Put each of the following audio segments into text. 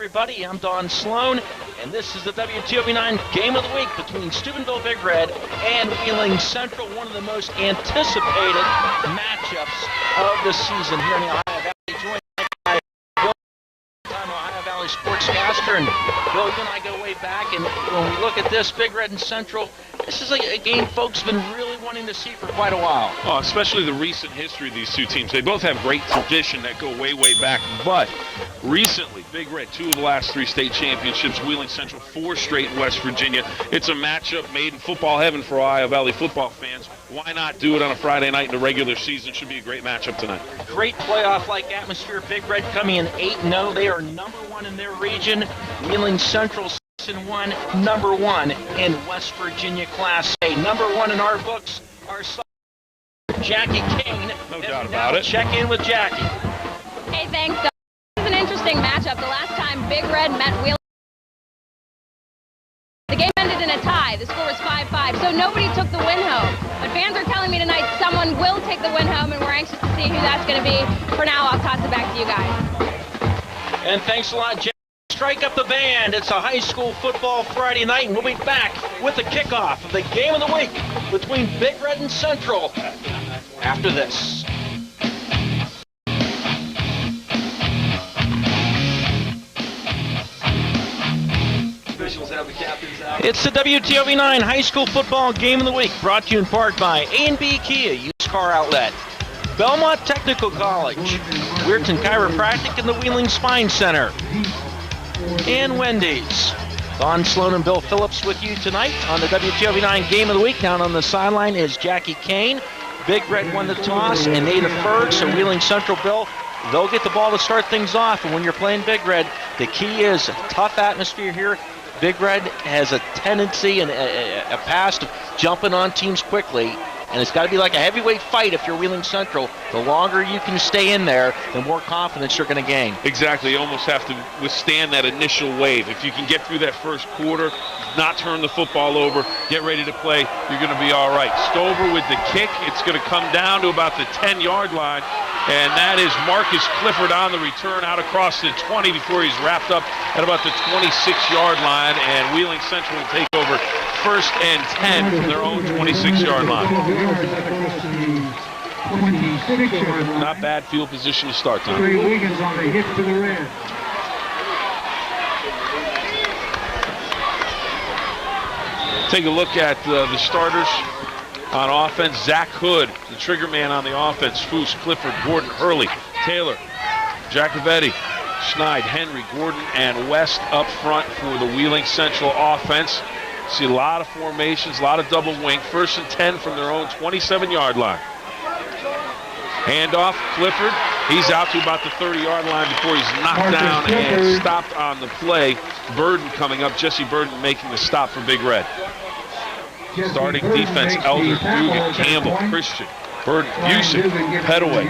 everybody. I'm Don Sloan, and this is the WTOV9 Game of the Week between Steubenville Big Red and Wheeling Central, one of the most anticipated matchups of the season here in the Ohio Valley. Joined by Bill, Ohio Valley sportscaster, and Bill, you and I go way back, and when we look at this, Big Red and Central, this is a game folks have been really wanting to see for quite a while. Oh, especially the recent history of these two teams. They both have great tradition that go way, way back, but recently, Big Red, 2 of the last 3 state championships, Wheeling Central 4 straight in West Virginia. It's a matchup made in football heaven for Ohio Valley football fans. Why not do it on a Friday night in the regular season? Should be a great matchup tonight. Great playoff-like atmosphere. Big Red coming in 8-0. They are number 1 in their region. Wheeling Central 6-1, number 1 in West Virginia Class A. Number 1 in our books, our son, Jackie Kane. No doubt about it. Check in with Jackie. Hey, thanks, Doug. This is an interesting matchup. The last time Big Red met Wheeling, the game ended in a tie. The score was 5-5, so nobody took the win home. But fans are telling me tonight someone will take the win home, and we're anxious to see who that's going to be. For now, I'll toss it back to you guys. And thanks a lot, Jackie. Strike up the band. It's a high school football Friday night, and we'll be back with the kickoff of the game of the week between Big Red and Central after this. It's the WTOV9 High School Football Game of the Week, brought to you in part by A&B Kia, used car outlet, Belmont Technical College, Weirton Chiropractic, and the Wheeling Spine Center, and Wendy's. Don Sloan and Bill Phillips with you tonight on the WTOV9 Game of the Week. Down on the sideline is Jackie Kane. Big Red won the toss, and Native Ferg, so Wheeling Central, Bill, they'll get the ball to start things off. And when you're playing Big Red, the key is a tough atmosphere here. Big Red has a tendency and a past of jumping on teams quickly, and it's got to be like a heavyweight fight if you're Wheeling Central. The longer you can stay in there, the more confidence you're going to gain. Exactly. You almost have to withstand that initial wave. If you can get through that first quarter, not turn the football over, get ready to play, you're going to be all right. Stover with the kick. It's going to come down to about the 10-yard line, and that is Marcus Clifford on the return out across the 20 before he's wrapped up at about the 26-yard line, and Wheeling Central will take over first and 10 from their own 26-yard line. Not bad field position to start, Tom. Wiggins on the hit to the red. Take a look at the starters on offense. Zach Hood, the trigger man on the offense. Foose, Clifford, Gordon, Hurley, Taylor, Jacobetti, Schneid, Henry, Gordon, and West up front for the Wheeling Central offense. See a lot of formations, a lot of double wing. First and 10 from their own 27-yard line. Handoff, Clifford. He's out to about the 30-yard line before he's knocked down and stopped on the play. Burden coming up. Jesse Burden making the stop for Big Red. Starting defense, Elder, Dugan, Campbell, Christian, Burden, Busick, Petaway,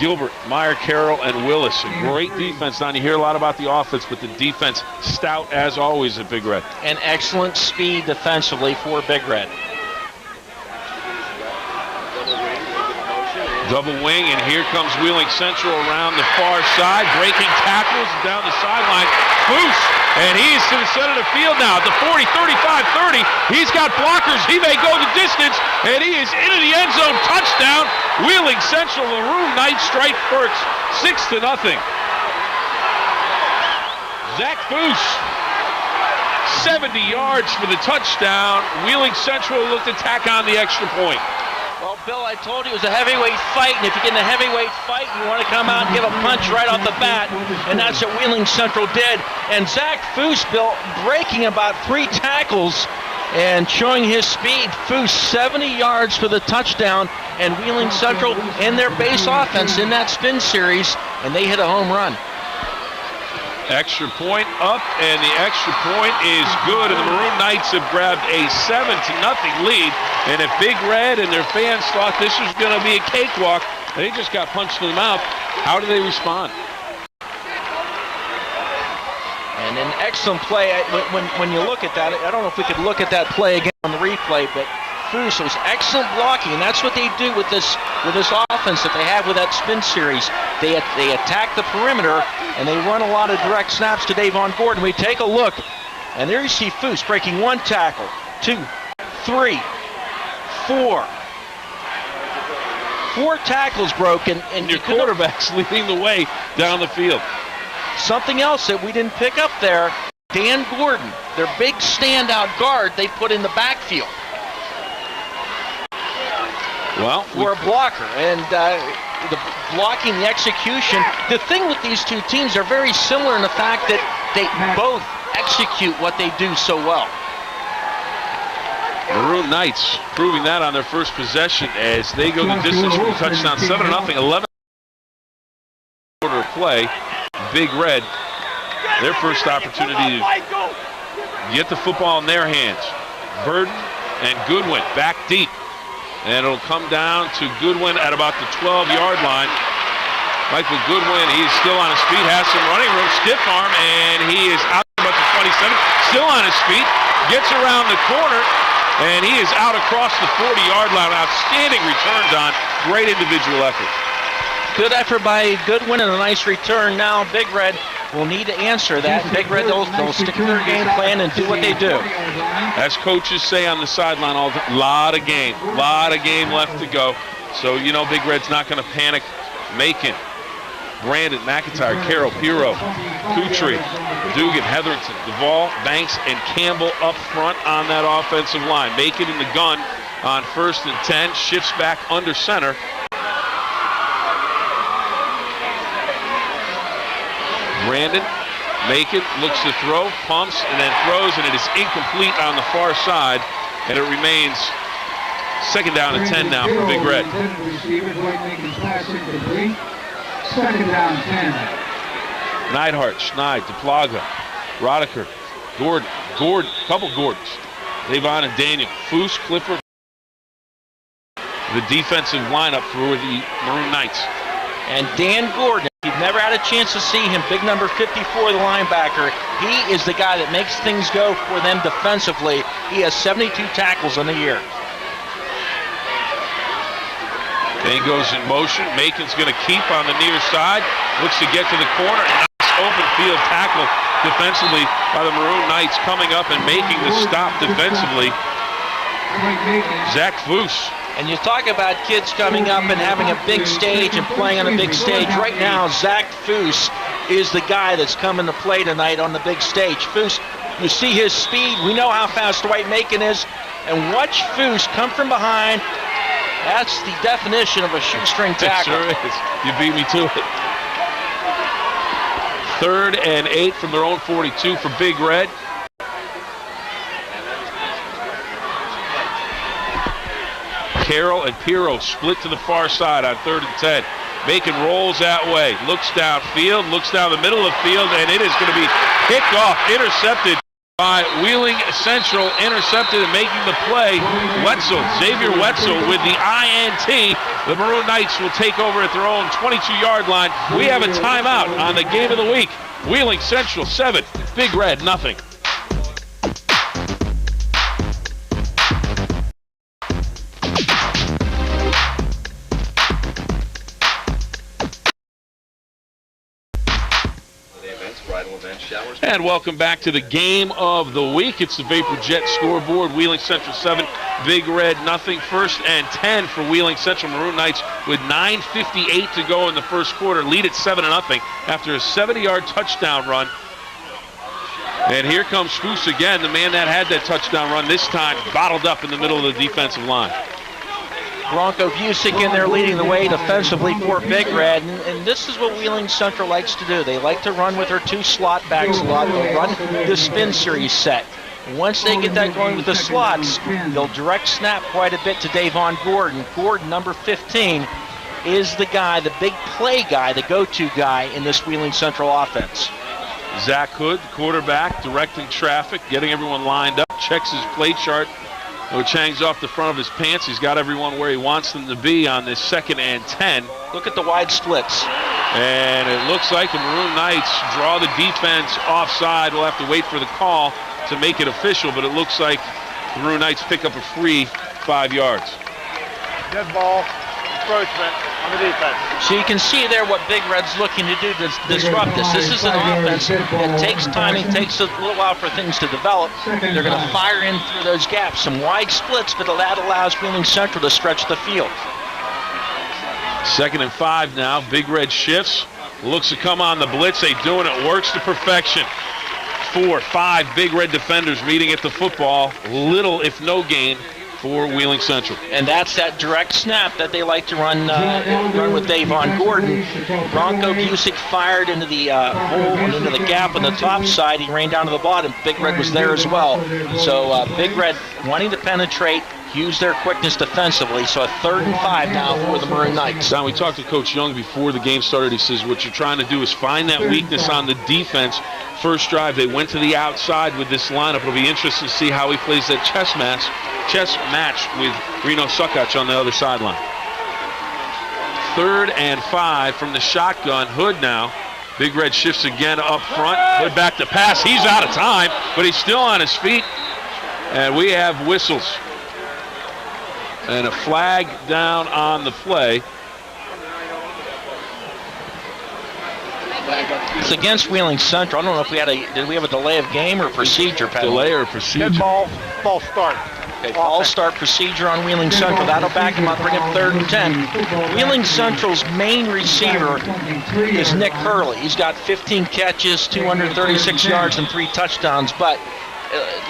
Gilbert, Meyer, Carroll, and Willis. A great defense. Now you hear a lot about the offense, but the defense stout as always at Big Red. And excellent speed defensively for Big Red. Double wing, and here comes Wheeling Central around the far side, breaking tackles down the sideline. Foose, and he is to the center of the field now at the 40, 35, 30. He's got blockers. He may go the distance, and he is into the end zone. Touchdown, Wheeling Central. Maroon Knights strike first, 6-0. Zach Foose, 70 yards for the touchdown. Wheeling Central looked to tack on the extra point. Well, Bill, I told you it was a heavyweight fight, and if you get in a heavyweight fight, you want to come out and give a punch right off the bat, and that's what Wheeling Central did. And Zach Foose, Bill, breaking about 3 tackles and showing his speed. Foose, 70 yards for the touchdown, and Wheeling Central in their base offense in that spin series, and they hit a home run. Extra point up, and the extra point is good, and the Maroon Knights have grabbed a 7-0 lead. And if Big Red and their fans thought this was going to be a cakewalk, they just got punched in the mouth. How do they respond? And an excellent play. When you look at that, I don't know if we could look at that play again on the replay, but Foose. It was excellent blocking, and that's what they do with this offense that they have with that spin series. They attack the perimeter, and they run a lot of direct snaps to Davon Gordon. We take a look, and there you see Foose breaking 1 tackle, 2, 3, 4. 4 tackles broken, and your quarterback's leading the way down the field. Something else that we didn't pick up there, Dan Gordon, their big standout guard they put in the backfield. Well, for a blocker, and the blocking, the execution. The thing with these two teams, they're very similar in the fact that they both execute what they do so well. Maroon Knights proving that on their first possession as they go the distance for the touchdown. 7-0, 11 quarter of play. Big Red, their first opportunity to get the football in their hands. Burden and Goodwin back deep. And it'll come down to Goodwin at about the 12-yard line. Michael Goodwin, he's still on his feet, has some running room, stiff arm, and he is out about the 27, still on his feet, gets around the corner, and he is out across the 40-yard line. Outstanding return, Don. Great individual effort. Good effort by Goodwin and a nice return. Now Big Red will need to answer that. Big Red, they'll stick to their game plan and do what they do. As coaches say on the sideline, all the lot of game left to go. So, you know, Big Red's not going to panic. Macon, Brandon, McIntyre, Carroll, Piro, Kutry, Dugan, Hetherington, Duvall, Banks, and Campbell up front on that offensive line. Macon in the gun on 1st and 10, shifts back under center. Brandon, Macon looks to throw, pumps, and then throws, and it is incomplete on the far side, and it remains 2nd down and 10 now for Big Red. 2nd down, 10. Neidhart, Schneid, DePlaga, Roddicker, Gordon, couple Gordons, Davon and Daniel, Foose, Clifford, the defensive lineup for the Maroon Knights. And Dan Gordon, if you've never had a chance to see him, big number 54, the linebacker, he is the guy that makes things go for them defensively. He has 72 tackles on the year. Then he goes in motion. Macon's going to keep on the near side. Looks to get to the corner. Nice open field tackle defensively by the Maroon Knights, coming up and making the stop defensively. Zach Foose. And you talk about kids coming up and having a big stage and playing on a big stage. Right now, Zach Foose is the guy that's coming to play tonight on the big stage. Foose, you see his speed. We know how fast Dwight Macon is. And watch Foose come from behind. That's the definition of a shoestring tackle. It sure is. You beat me to it. 3rd and 8 from their own 42 for Big Red. Carroll and Piro split to the far side on 3rd and 10. Macon rolls that way, looks downfield, looks down the middle of the field, and it is going to be picked off, intercepted by Wheeling Central, intercepted and making the play. Wetzel, Xavier Wetzel with the INT. The Maroon Knights will take over at their own 22-yard line. We have a timeout on the game of the week. Wheeling Central 7, Big Red nothing. And welcome back to the game of the week. It's the Vapor Jet scoreboard. Wheeling Central 7, Big Red nothing. 1st and 10 for Wheeling Central. Maroon Knights with 9:58 to go in the first quarter. Lead at 7-0 after a 70-yard touchdown run. And here comes Foose again, the man that had that touchdown run, this time bottled up in the middle of the defensive line. Bronco Busick in there leading the way defensively for Big Red, and this is what Wheeling Central likes to do. They like to run with their 2 slot backs a lot. They'll run the spin series set. And once they get that going with the slots, they'll direct snap quite a bit to Davon Gordon. Gordon, number 15, is the guy, the big play guy, the go-to guy in this Wheeling Central offense. Zach Hood, quarterback, directing traffic, getting everyone lined up, checks his play chart, which hangs off the front of his pants. He's got everyone where he wants them to be on this 2nd and 10. Look at the wide splits. And it looks like the Maroon Knights draw the defense offside. We'll have to wait for the call to make it official, but it looks like the Maroon Knights pick up a free 5 yards. Dead ball, encroachment on the defense. So you can see there what Big Red's looking to do to disrupt this. This is an offense that takes time and takes a little while for things to develop. They're going to fire in through those gaps, some wide splits, but that allows Wheeling Central to stretch the field. 2nd and 5 now. Big Red shifts, looks to come on the blitz. They doing it, works to perfection. 4, 5 Big Red defenders meeting at the football. Little, if no gain, for Wheeling Central. And that's that direct snap that they like to run with Davon Gordon. Bronco Busick fired into the hole and into the gap on the top side. He ran down to the bottom. Big Red was there as well. So Big Red wanting to penetrate, use their quickness defensively. So a 3rd and 5 now for the Maroon Knights. Now, we talked to Coach Young before the game started. He says what you're trying to do is find that weakness on the defense. First drive, they went to the outside with this lineup. It'll be interesting to see how he plays that chess match with Reno Sukac on the other sideline. 3rd and 5 from the shotgun. Hood now. Big Red shifts again up front. Hood back to pass. He's out of time, but he's still on his feet. And we have whistles. And a flag down on the play. It's against Wheeling Central. I don't know if did we have a delay of game or procedure penalty? Delay or procedure? Dead ball, false start. Okay, false start procedure on Wheeling Central. That'll back him up, bring him 3rd and 10. Wheeling Central's main receiver is Nick Hurley. He's got 15 catches, 236 yards, and 3 touchdowns. But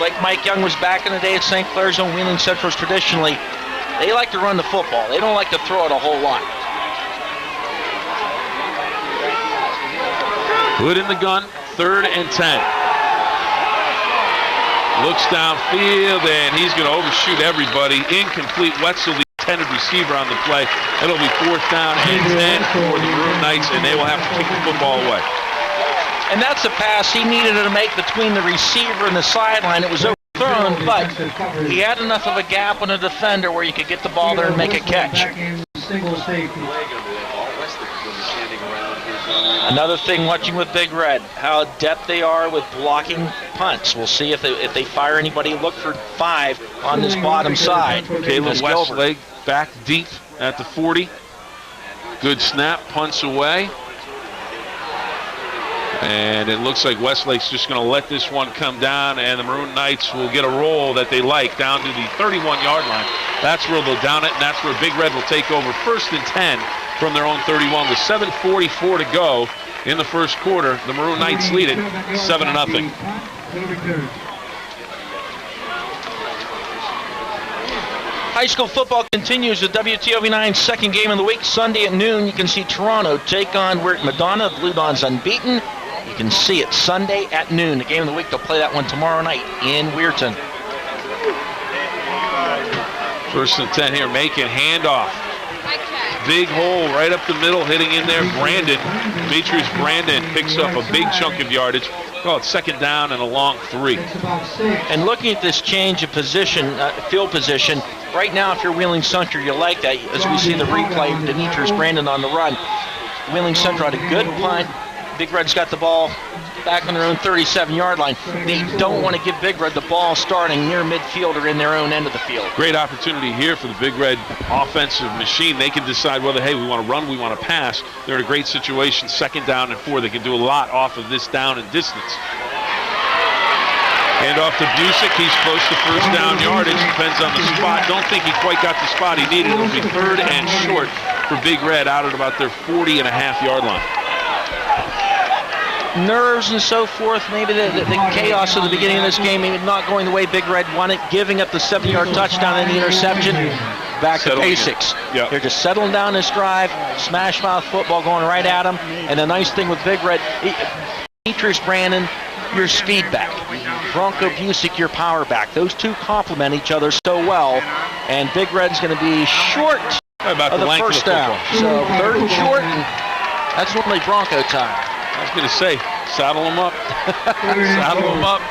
like Mike Young was back in the day at St. Clair's Zone, Wheeling Central's traditionally, they like to run the football. They don't like to throw it a whole lot. Hood in the gun, 3rd and 10. Looks downfield, and he's going to overshoot everybody. Incomplete. Wetzel, the intended receiver on the play. It'll be 4th down and 10 for the Maroon Knights, and they will have to kick the football away. And that's a pass he needed to make between the receiver and the sideline. It was overthrown, but he had enough of a gap on a defender where you could get the ball there and make a catch. Another thing watching with Big Red, how adept they are with blocking punts. We'll see if they fire anybody. Look for 5 on this bottom side. Caleb Westlake back deep at the 40. Good snap, punts away. And it looks like Westlake's just going to let this one come down, and the Maroon Knights will get a roll that they like down to the 31-yard line. That's where they'll down it, and that's where Big Red will take over 1st and 10 from their own 31 with 7:44 to go in the first quarter. The Maroon Knights lead it 7-0. High school football continues with WTOV9's 2nd game of the week. Sunday at noon, you can see Toronto take on Madonna. Blue Dons unbeaten. You can see it Sunday at noon. The game of the week, they'll play that one tomorrow night in Weirton. 1st and 10 here, making handoff. Big hole right up the middle, hitting in there. Demetrius Brandon picks up a big chunk of yardage. Well, it's 2nd down and a long 3. And looking at this change of position, field position, right now if you're Wheeling Central, you like that. As we see the replay, Demetrius Brandon on the run. Wheeling Central had a good punt. Big Red's got the ball back on their own 37-yard line. They don't want to give Big Red the ball starting near midfield or in their own end of the field. Great opportunity here for the Big Red offensive machine. They can decide whether, hey, we want to run, we want to pass. They're in a great situation, 2nd down and 4. They can do a lot off of this down and distance. Hand off to Busick. He's close to 1st down yardage. Depends on the spot. Don't think he quite got the spot he needed. It'll be 3rd and short for Big Red out at about their 40.5-yard line. Nerves and so forth, maybe the chaos of the beginning of this game, maybe not going the way Big Red wanted, giving up the 7-yard touchdown and the interception. Back to basics. Yep. They're just settling down this drive, smash mouth football going right at them. And the nice thing with Big Red, Demetrius Brandon, your speed back. Bronco Busick, your power back. Those two complement each other so well. And Big Red's going to be short about of the first down. So 3rd and short, and that's normally Bronco time. I was going to say, saddle them up. Saddle them up.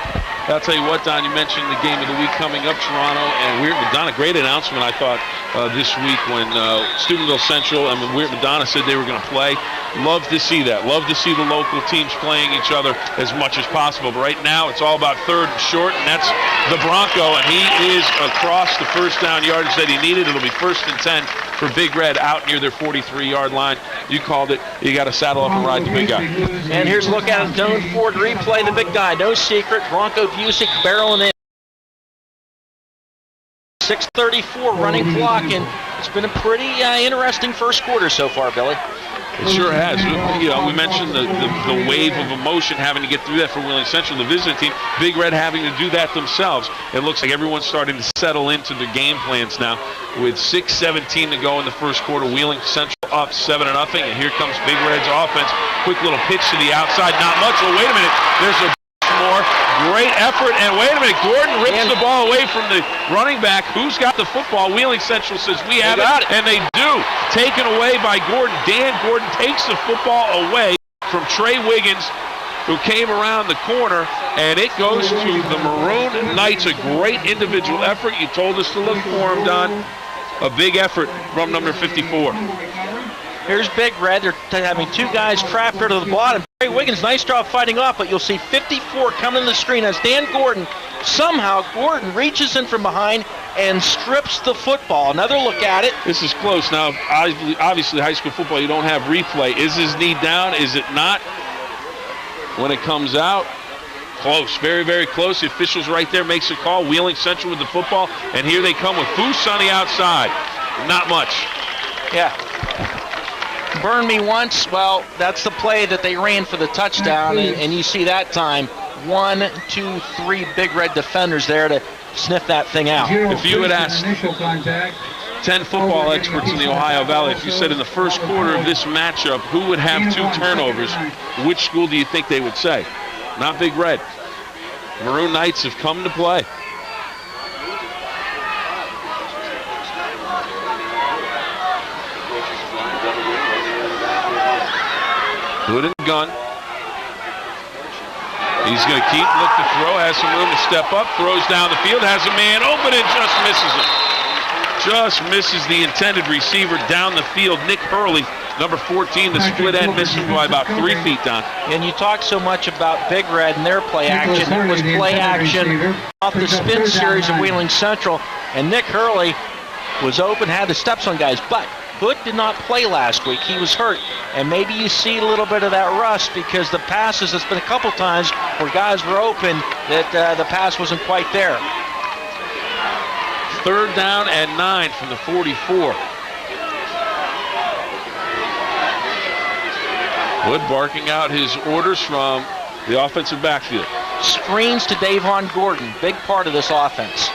I'll tell you what, Don, you mentioned the game of the week coming up, Toronto and Weird Madonna. Great announcement, I thought, this week when Steubenville Central and Weird Madonna said they were going to play. Love to see that. Love to see the local teams playing each other as much as possible. But right now, it's all about third and short, and that's the Bronco, and he is across the first down yardage that he needed. It'll be 1st and 10 for Big Red out near their 43-yard line. You called it. You got to saddle up and ride the big guy. And here's a look at his zone forward replay. The big guy, no secret. Bronco Busick barreling in. 6:34 running clock, and it's been a pretty interesting first quarter so far, Billy. It sure has. You know, we mentioned the wave of emotion having to get through that for Wheeling Central, the visiting team. Big Red having to do that themselves. It looks like everyone's starting to settle into their game plans now. With 6:17 to go in the first quarter, Wheeling Central up 7-0, and here comes Big Red's offense. Quick little pitch to the outside, not much. Oh, wait a minute. There's a more. Great effort, and wait a minute, Gordon rips the ball away from the running back. Who's got the football? Wheeling Central says we have it, and they do. Taken away by Gordon. Dan Gordon takes the football away from Trey Wiggins, who came around the corner, and it goes to the Maroon Knights. A great individual effort. You told us to look for him, Don. A big effort from number 54. Here's Big Red. They're having two guys trapped here to the bottom. Trey Wiggins, nice job fighting off, but you'll see 54 coming to the screen as Dan Gordon, somehow Gordon reaches in from behind and strips the football. Another look at it. This is close. Now, obviously, high school football, you don't have replay. Is his knee down? Is it not? When it comes out, close. Very, very close. The official's right there, makes a call. Wheeling Central with the football, and here they come with Foose on the outside. Not much. Yeah. Burn me once. Well, that's the play that they ran for the touchdown, and you see that time 1, 2, 3 Big Red defenders there to sniff that thing out. If you had asked 10 football experts in the Ohio Valley, if you said in the first quarter of this matchup who would have 2 turnovers, which school do you think they would say? Not Big Red. Maroon Knights have come to play. Good in the gun. He's going to keep, look to throw, has some room to step up, throws down the field, has a man open and just misses him. Just misses the intended receiver down the field. Nick Hurley, number 14, the split end, misses by about 3 feet, Don. And you talk so much about Big Red and their play action. It was play action off the spin series of Wheeling Central, and Nick Hurley was open, had the steps on guys, but Hood did not play last week. He was hurt, and maybe you see a little bit of that rust because the passes, there's been a couple times where guys were open that the pass wasn't quite there. 3rd down and 9 from the 44. Hood barking out his orders from the offensive backfield. Screens to Davon Gordon, big part of this offense.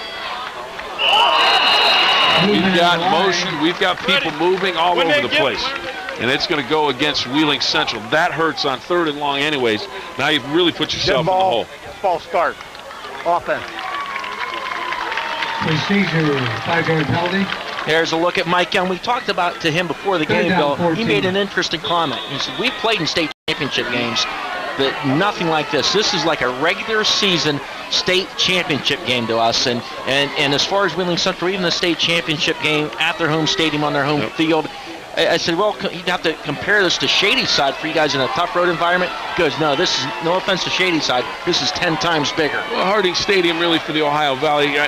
We've got motion, we've got people moving all over the place. And it's going to go against Wheeling Central. That hurts on 3rd and long anyways. Now you've really put yourself in the hole. Ball start. Offense. Procedure, 5-yard penalty. There's a look at Mike Young. We talked about to him before the game, Bill. He made an interesting comment. He said, we played in state championship games, but nothing like this. This is like a regular season state championship game to us. And as far as Wheeling Central, even the state championship game at their home stadium on their home field, I said, well, you'd have to compare this to Shady Side for you guys in a tough road environment. He goes, no, this is, no offense to Shady Side, this is 10 times bigger. Well, Harding Stadium really for the Ohio Valley,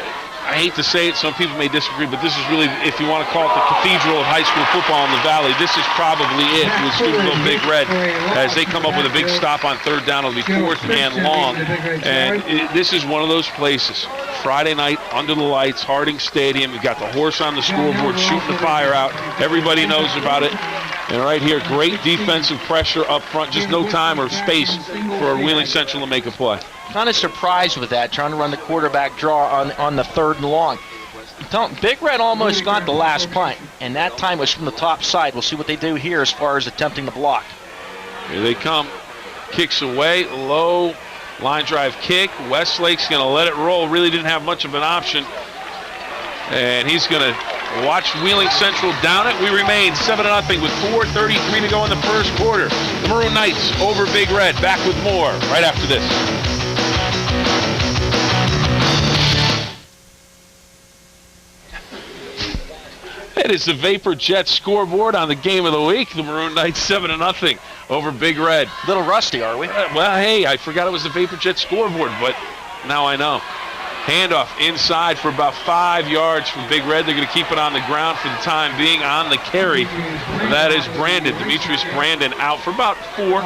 I hate to say it, some people may disagree, but this is really, if you want to call it the cathedral of high school football in the Valley, this is probably it with Steubenville Big Red. As they come up with a big stop on 3rd down, it'll be 4th and long. And this is one of those places. Friday night, under the lights, Harding Stadium. You've got the horse on the scoreboard shooting the fire out. Everybody knows about it. And right here, great defensive pressure up front. Just no time or space for Wheeling Central to make a play. Kind of surprised with that, trying to run the quarterback draw on the 3rd and long. Big Red almost got the last punt, and that time was from the top side. We'll see what they do here as far as attempting to block. Here they come. Kicks away, low line drive kick. Westlake's going to let it roll. Really didn't have much of an option. And he's going to watch Wheeling Central down it. We remain 7-0 with 4:33 to go in the first quarter. The Maroon Knights over Big Red. Back with more right after this. That is the Vapor Jet scoreboard on the game of the week. The Maroon Knights 7-0 over Big Red. A little rusty, are we? Well, hey, I forgot it was the Vapor Jet scoreboard, but now I know. Handoff inside for about 5 yards from Big Red. They're going to keep it on the ground for the time being on the carry. That is Brandon, Demetrius Brandon, out for about 4,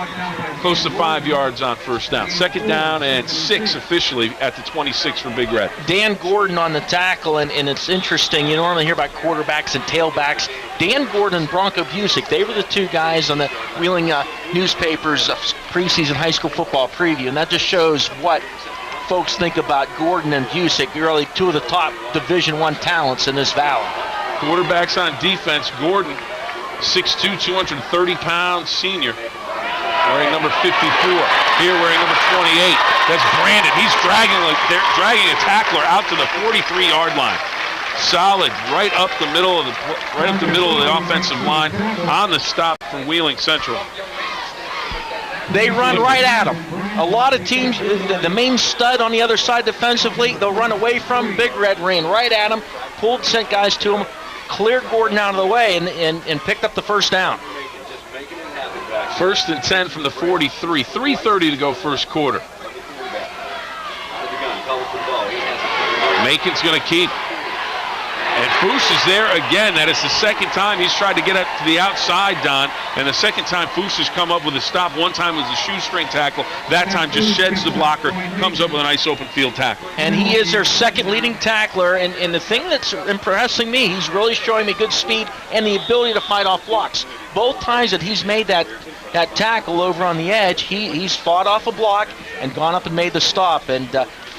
close to 5 yards on first down. 2nd down and 6 officially at the 26 for Big Red. Dan Gordon on the tackle, and it's interesting. You normally hear about quarterbacks and tailbacks. Dan Gordon and Bronco Busick, they were the 2 guys on the Wheeling newspapers preseason high school football preview, and that just shows what folks think about Gordon and Busick, really 2 of the top Division I talents in this valley. Quarterbacks on defense, Gordon, 6'2", 230-pound senior, wearing number 54. Here wearing number 28. That's Brandon. He's dragging a tackler out to the 43-yard line. Solid, right up the middle of the offensive line on the stop from Wheeling Central. They run right at him. A lot of teams, the main stud on the other side defensively, they'll run away from. Big Red ran right at him, pulled, sent guys to him, cleared Gordon out of the way, and picked up the first down. 1st and 10 from the 43. 3:30 to go first quarter. Macon's going to keep. And Foose is there again. That is the 2nd time he's tried to get up to the outside, Don. And the 2nd time Foose has come up with a stop. One time was a shoestring tackle. That time just sheds the blocker, comes up with a nice open field tackle. And he is their 2nd leading tackler. And the thing that's impressing me, he's really showing me good speed and the ability to fight off blocks. Both times that he's made that tackle over on the edge, he's fought off a block and gone up and made the stop. And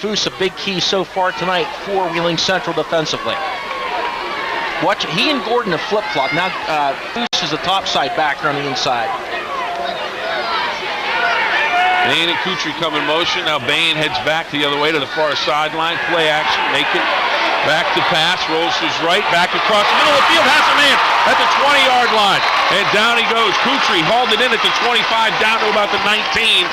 Foose, a big key so far tonight for Wheeling Central defensively. Watch, he and Gordon have flip-flopped. Now Foose is the topside backer on the inside. Bain and Kutry come in motion. Now Bain heads back the other way to the far sideline. Play action. Macon back to pass. Rolls to his right. Back across the middle of the field. Has a man at the 20-yard line. And down he goes. Kutry hauled it in at the 25, down to about the 19.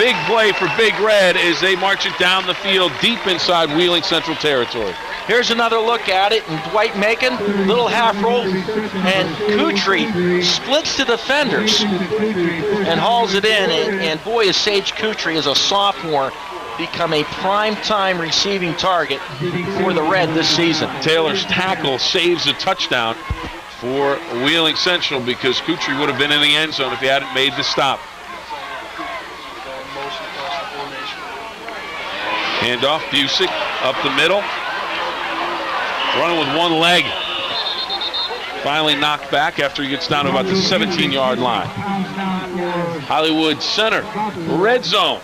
Big play for Big Red as they march it down the field deep inside Wheeling Central territory. Here's another look at it, and Dwight Macon, little half roll, and Kutry splits the defenders and hauls it in, and boy, is Sage Kutry as a sophomore become a prime-time receiving target for the Red this season. Taylor's tackle saves a touchdown for Wheeling Central because Kutry would have been in the end zone if he hadn't made the stop. Handoff, Busick up the middle. Running with one leg. Finally knocked back after he gets down to about the 17-yard line. Hollywood Center, red zone.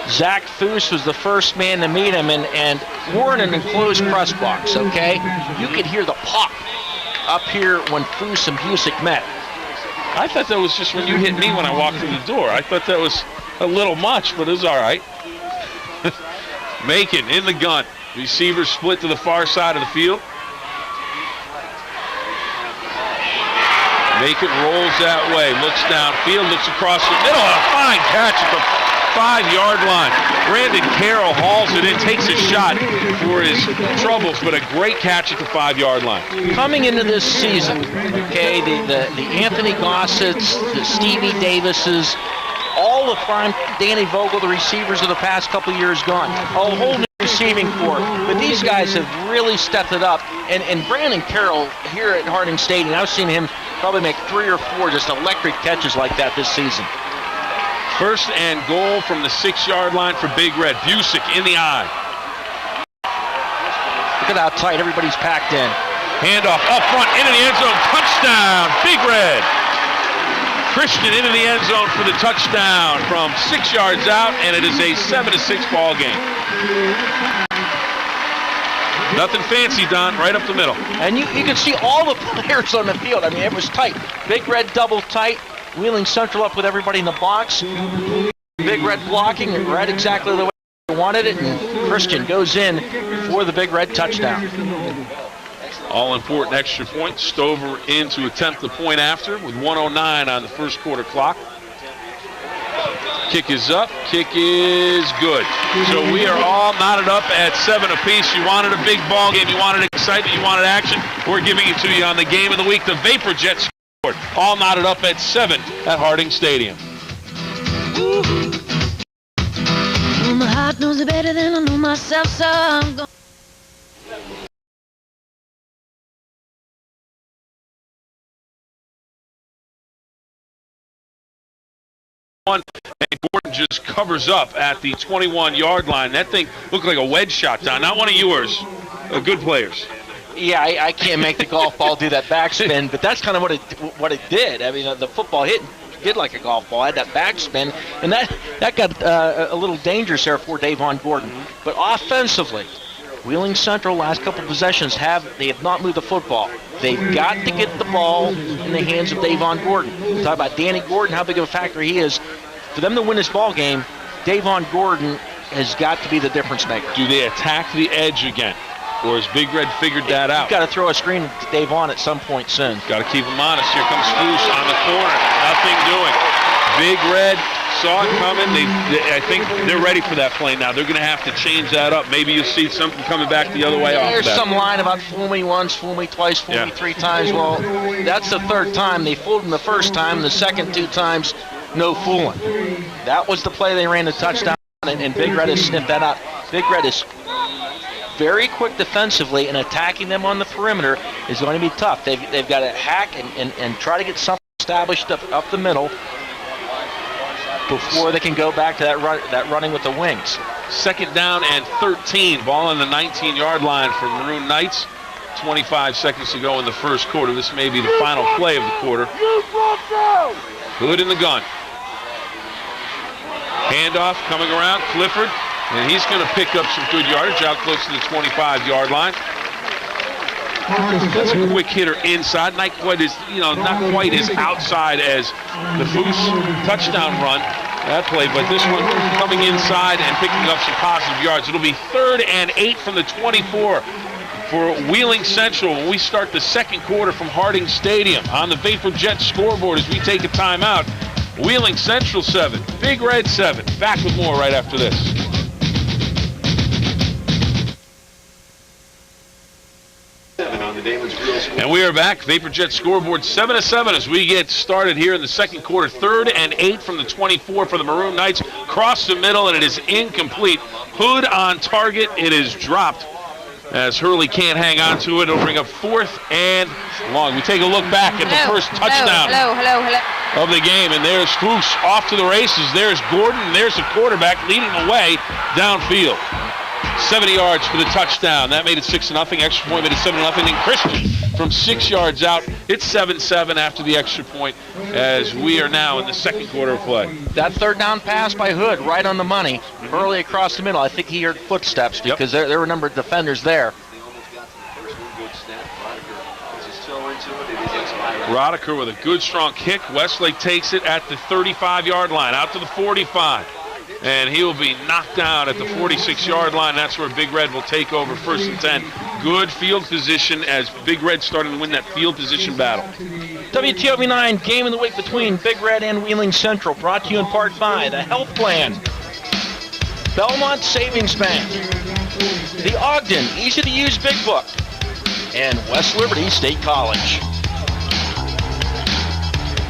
Zach Foose was the first man to meet him, and we're in an enclosed press box, okay? You could hear the pop up here when Foose and Busick met. I thought that was just when you hit me when I walked through the door. I thought that was a little much, but it was all right. Macon in the gun. Receivers split to the far side of the field. Macon rolls that way, looks downfield, looks across the middle, and a fine catch at the 5-yard line. Brandon Carroll hauls it in, takes a shot for his troubles, but a great catch at the 5-yard line. Coming into this season, okay, the Anthony Gossets, the Stevie Davises, all the prime Danny Vogel, the receivers of the past couple of years gone. A whole new receiving corps. But these guys have really stepped it up. And Brandon Carroll here at Harding Stadium, I've seen him probably make 3 or 4 just electric catches like that this season. 1st and goal from the 6-yard line for Big Red. Busick in the eye. Look at how tight everybody's packed in. Handoff up front into the end zone. Touchdown, Big Red. Christian into the end zone for the touchdown from 6 yards out, and it is a 7-6 ball game. Nothing fancy, Don, right up the middle. And you can see all the players on the field. I mean, it was tight. Big Red double tight. Wheeling Central up with everybody in the box. Big Red blocking it right exactly the way they wanted it, and Christian goes in for the Big Red touchdown. All-important extra point. Stover in to attempt the point after with 1:09 on the first quarter clock. Kick is up. Kick is good. So we are all knotted up at 7 apiece. You wanted a big ball game. You wanted excitement. You wanted action. We're giving it to you on the game of the week. The Vapor Jet scored. All knotted up at 7 at Harding Stadium. My heart knows it better than I know myself, so I'm going. And Gordon just covers up at the 21-yard line. That thing looked like a wedge shot down. Not one of yours. Good players. Yeah, I can't make the golf ball do that backspin, but that's kind of what it did. I mean, the football did like a golf ball, had that backspin, and that got a little dangerous there for Davon Gordon. But offensively, Wheeling Central last couple possessions they have not moved the football. They've got to get the ball in the hands of Davon Gordon. Talk about Danny Gordon, how big of a factor he is. For them to win this ball game, Davon Gordon has got to be the difference maker. Do they attack the edge again? Or has Big Red figured that out? You've got to throw a screen to Davon at some point soon. Got to keep him honest. Here comes Foose on the corner. Nothing doing. Big Red saw it coming. I think they're ready for that play now. They're going to have to change that up. Maybe you'll see something coming back the other way off There's that. some line about fool me once, fool me twice, fool me 3 times. Well, that's the 3rd time. They fooled him the 1st time. The second 2 times, no fooling. That was the play they ran the touchdown, and Big Red has sniffed that out. Big Red is very quick defensively, and attacking them on the perimeter is going to be tough. They've got to hack and try to get something established up the middle before they can go back to that running with the wings. 2nd down and 13. Ball on the 19-yard line for Maroon Knights. 25 seconds to go in the 1st quarter. This may be the final play of the quarter. Good in the gun. Handoff coming around. Clifford. And he's going to pick up some good yardage out close to the 25-yard line. That's a quick hitter inside, not quite as outside as the Foose touchdown run, that play, but this one coming inside and picking up some positive yards. It'll be 3rd and 8 from the 24 for Wheeling Central when we start the 2nd quarter from Harding Stadium. On the Vapor Jet scoreboard as we take a timeout, Wheeling Central 7, Big Red 7. Back with more right after this. And we are back. Vapor Jet scoreboard 7-7 as we get started here in the 2nd quarter. 3rd and 8 from the 24 for the Maroon Knights. Cross the middle, and it is incomplete. Hood on target. It is dropped as Hurley can't hang on to it. It'll bring up 4th and long. We take a look back at the first touchdown of the game, and there's Foose off to the races. There's Gordon, and there's the quarterback leading the way downfield. 70 yards for the touchdown. That made it 6-0. Extra point made it 7-0. And Christian from 6 yards out. It's 7-7 after the extra point as we are now in the 2nd quarter of play. That 3rd down pass by Hood right on the money, early across the middle. I think he heard footsteps because there were a number of defenders there. Rodiker with a good, strong kick. Westlake takes it at the 35-yard line, out to the 45. And he will be knocked down at the 46-yard line. That's where Big Red will take over 1st and 10. Good field position as Big Red starting to win that field position battle. WTOV9 game of the week between Big Red and Wheeling Central, brought to you in part by the Health Plan, Belmont Savings Bank, the Ogden easy-to-use Big Book, and West Liberty State College.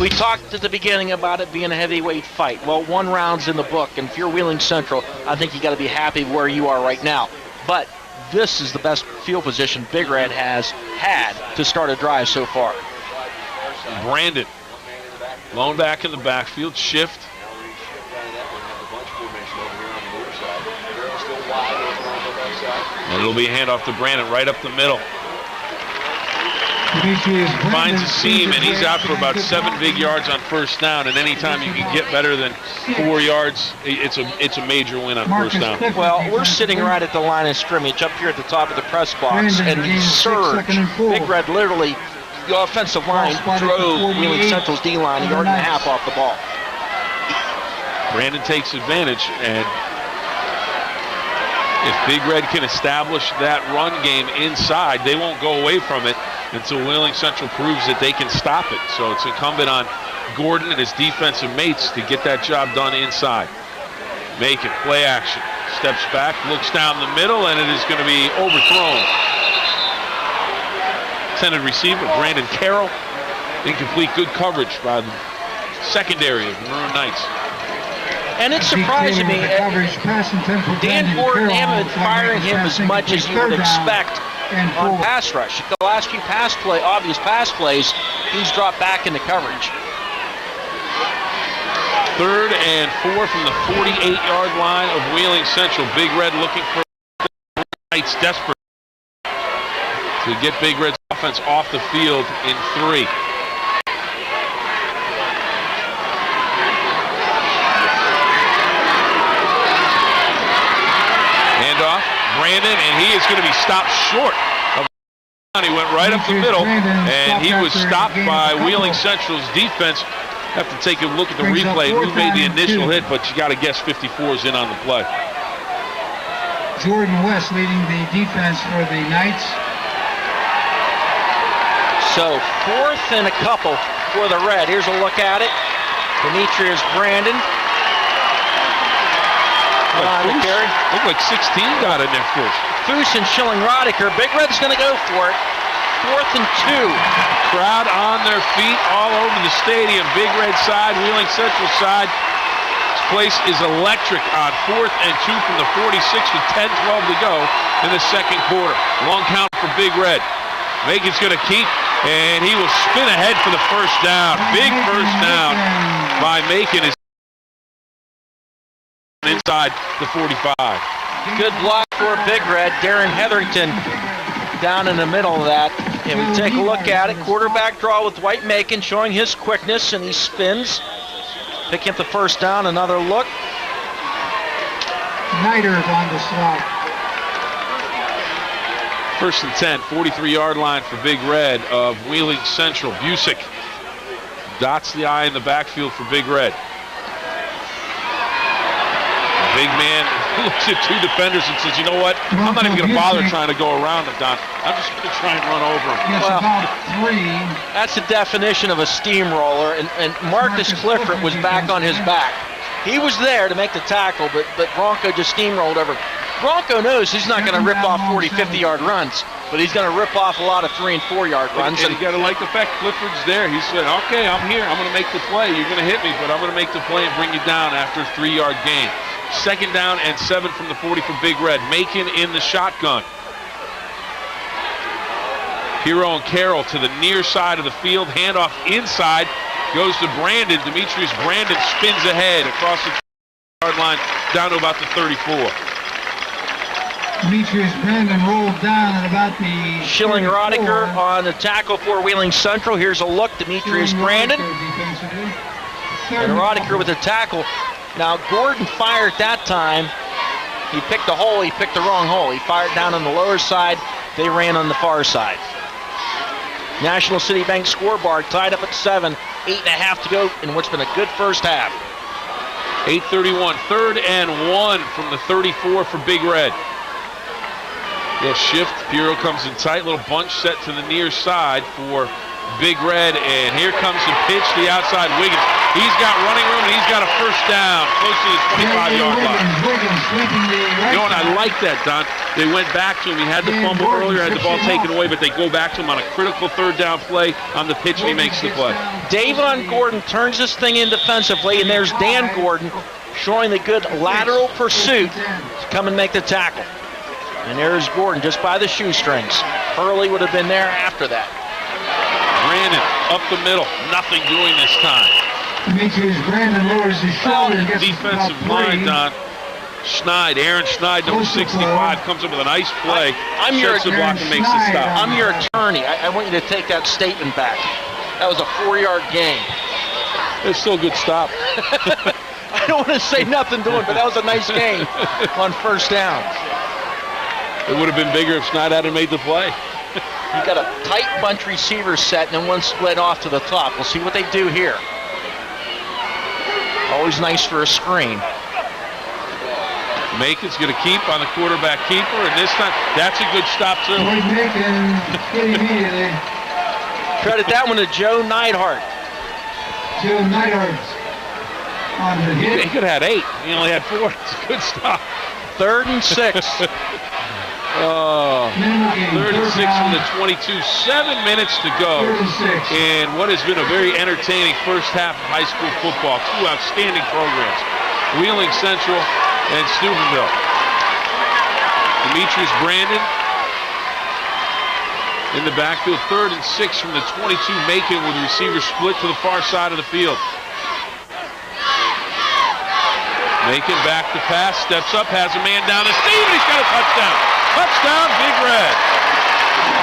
We talked at the beginning about it being a heavyweight fight. Well, 1 round's in the book, and if you're Wheeling Central, I think you got to be happy where you are right now. But this is the best field position Big Red has had to start a drive so far. Brandon, lone back in the backfield, shift. And it'll be a handoff to Brandon right up the middle. Finds a seam, and he's out for about 7 big yards on 1st down. And anytime you can get better than 4 yards, it's a major win on 1st down. Well, we're sitting right at the line of scrimmage up here at the top of the press box, and the surge, Big Red literally, the offensive line drove Wheeling Central's D-line a yard and a half off the ball. Brandon takes advantage, and if Big Red can establish that run game inside, they won't go away from it until Wheeling Central proves that they can stop it. So it's incumbent on Gordon and his defensive mates to get that job done inside. Macon, play action. Steps back, looks down the middle, and it is going to be overthrown. Intended receiver, Brandon Carroll. Incomplete, good coverage by the secondary of the Maroon Knights. And it surprised me, Dan Gordon, they haven't been firing him as much as you would expect on pass rush. The last few obvious pass plays, he's dropped back into coverage. 3rd and 4 from the 48-yard line of Wheeling Central. Big Red looking for Knights, desperate to get Big Red's offense off the field in 3. Handoff, Brandon, and he is going to be stopped short. He went right up the middle, and he was stopped by Wheeling Central's defense. Have to take a look at the replay. Who made the initial hit, but you got to guess 54 is in on the play. Jordan West leading the defense for the Knights. So 4th and a couple for the Red. Here's a look at it. Demetrius Brandon. Looked like 16 got in there first. Foose and Schilling-Rodiker. Big Red's going to go for it. 4th and 2. Crowd on their feet all over the stadium. Big Red side, Wheeling Central side. This place is electric on 4th and 2 from the 46 with 10-12 to go in the second quarter. Long count for Big Red. Macon's going to keep, and he will spin ahead for the first down. Big first down by Macon. Is inside the 45. Good block for Big Red. Darren Hetherington down in the middle of that. And we take a look at it. Quarterback draw with Dwight Macon showing his quickness, and he spins. Picking up the first down. Another look. Snyder's on the slot. 1st and 10, 43-yard line for Big Red of Wheeling Central. Busick dots the I in the backfield for Big Red. Big man looks at 2 defenders and says, you know what? I'm not even going to bother trying to go around him, Don. I'm just going to try and run over him. Yes, well, about 3. That's the definition of a steamroller. And Marcus Clifford was back on his back. He was there to make the tackle, but Bronco just steamrolled over. Bronco knows he's not going to rip off 40, 50-yard runs, but he's going to rip off a lot of 3- and 4-yard runs. And you got to like the fact Clifford's there. He said, okay, I'm here. I'm going to make the play. You're going to hit me, but I'm going to make the play and bring you down after a 3-yard gain. 2nd down and 7 from the 40 for Big Red. Macon in the shotgun. Hero and Carroll to the near side of the field. Handoff inside. Goes to Brandon. Demetrius Brandon spins ahead across the yard line down to about the 34. Demetrius Brandon rolled down at about the Schilling-Rodiker on the tackle for Wheeling Central. Here's a look. Demetrius Brandon. And Rodiker with the tackle. Now, Gordon fired that time. He picked a hole. He picked the wrong hole. He fired down on the lower side. They ran on the far side. National City Bank scoreboard tied up at 7. 8.5 to go in what's been a good first half. 8:31. 3rd and 1 from the 34 for Big Red. Little shift. Piero comes in tight. Little bunch set to the near side for Big Red, and here comes the pitch to the outside. Wiggins, he's got running room, and he's got a first down close to the 25-yard line. You know, and I like that, Don. They went back to him. He had the fumble earlier, had the ball taken away, but they go back to him on a critical 3rd down play on the pitch, and he makes the play. Davon Gordon turns this thing in defensively, and there's Dan Gordon showing the good lateral pursuit to come and make the tackle. And there's Gordon just by the shoestrings. Hurley would have been there after that. Brandon up the middle, nothing doing this time. Demetrius Brandon lowers his shoulder. Defensive line, Don. Schneid, Aaron Schneid, number 65, comes up with a nice play. I'm your the block and makes the stop. I'm your attorney. I want you to take that statement back. That was a 4-yard gain. It's still a good stop. I don't want to say nothing to him, but that was a nice gain on first down. It would have been bigger if Schneid hadn't made the play. You got a tight bunch receiver set and then one split off to the top. We'll see what they do here. Always nice for a screen. Macon's going to keep on the quarterback keeper, and this time, that's a good stop too. Credit that one to Joe Neidhart. to Neidhart on the hit. He could have had 8. He only had 4. It's a good stop. 3rd and 6. Third and 6 from the 22. 7 minutes to go. And what has been a very entertaining first half of high school football. 2 outstanding programs. Wheeling Central and Steubenville. Demetrius Brandon in the backfield. 3rd and 6 from the 22. Macon with the receiver split to the far side of the field. Macon back to pass, steps up, has a man down to Steve, and he's got a touchdown. Touchdown, Big Red.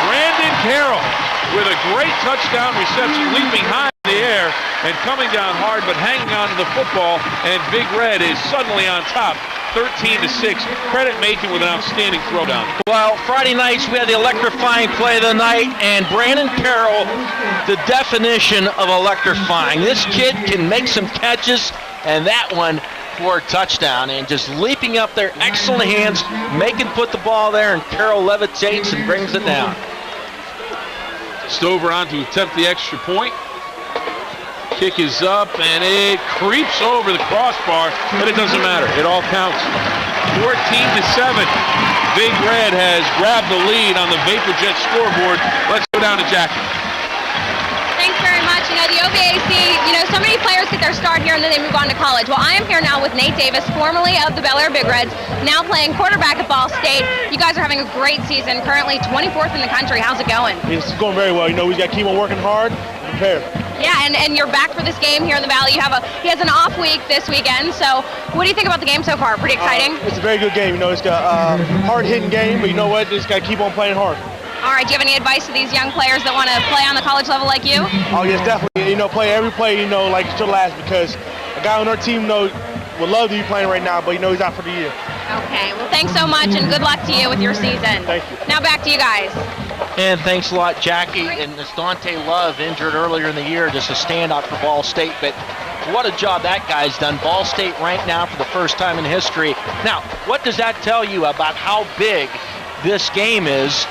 Brandon Carroll with a great touchdown reception, leaping high in the air and coming down hard, but hanging on to the football, and Big Red is suddenly on top, 13-6. Credit Macon with an outstanding throwdown. Well, Friday nights we had the electrifying play of the night, and Brandon Carroll, the definition of electrifying. This kid can make some catches, and that one for a touchdown, and just leaping up there, excellent hands, Macon put the ball there, and Carroll levitates and brings it down. Stover on to attempt the extra point. Kick is up, and it creeps over the crossbar, but it doesn't matter. It all counts. 14-7. Big Red has grabbed the lead on the VaporJet scoreboard. Let's go down to Jackie. Thanks very much. You know, the OVAC, so many players get their start here and then they move on to college. Well, I am here now with Nate Davis, formerly of the Bel Air Big Reds, now playing quarterback at Ball State. You guys are having a great season, currently 24th in the country. How's it going? It's going very well. We got to keep on working hard and prepare. Yeah, and you're back for this game here in the Valley. He has an off week this weekend, so what do you think about the game so far? Pretty exciting? It's a very good game. It's a hard-hitting game, but you know what? Just got to keep on playing hard. All right, do you have any advice to these young players that want to play on the college level like you? Oh, yes, definitely. Play every play, like it's your last, because a guy on our team, would love to be playing right now, but he's out for the year. Okay, well, thanks so much, and good luck to you with your season. Thank you. Now back to you guys. And thanks a lot, Jackie. And this Dante Love, injured earlier in the year, just a standout for Ball State, but what a job that guy's done. Ball State ranked now for the first time in history. Now, what does that tell you about how big this game is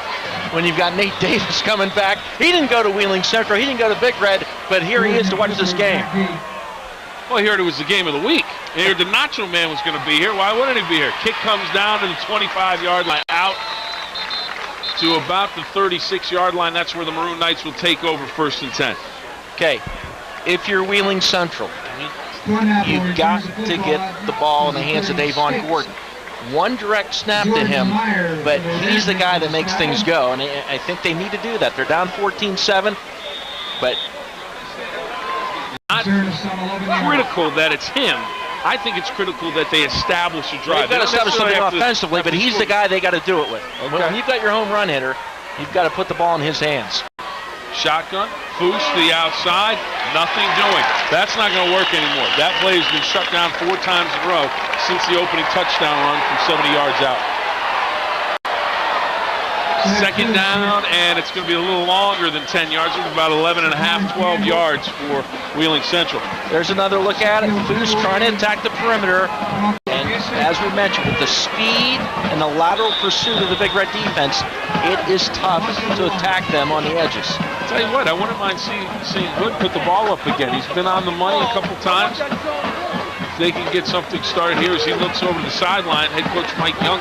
when you've got Nate Davis coming back? He didn't go to Wheeling Central, he didn't go to Big Red, but here he is to watch this game. Well, I heard it was the game of the week. I heard the Nacho Man was going to be here. Why wouldn't he be here? Kick comes down to the 25-yard line, out to about the 36-yard line. That's where the Maroon Knights will take over 1st and 10. Okay, if you're Wheeling Central, you've got to get the ball in the hands of Davon Gordon. One direct snap to him, but he's the guy that makes things go, and I think they need to do that. They're down 14-7, but not critical that it's him. I think it's critical that they establish a drive. They've got to establish something offensively, but he's the guy they got to do it with. Okay. When you've got your home run hitter, you've got to put the ball in his hands. Shotgun, Foose to the outside, nothing doing. That's not going to work anymore. That play has been shut down 4 times in a row since the opening touchdown run from 70 yards out. 2nd down, and it's going to be a little longer than 10 yards. It's about 11 and a half, 12 yards for Wheeling Central. There's another look at it. Foose trying to attack the perimeter. And as we mentioned, with the speed and the lateral pursuit of the Big Red defense, it is tough to attack them on the edges. I'll tell you what, I wouldn't mind seeing Hood put the ball up again. He's been on the money a couple times. If they can get something started here as he looks over the sideline, head coach Mike Young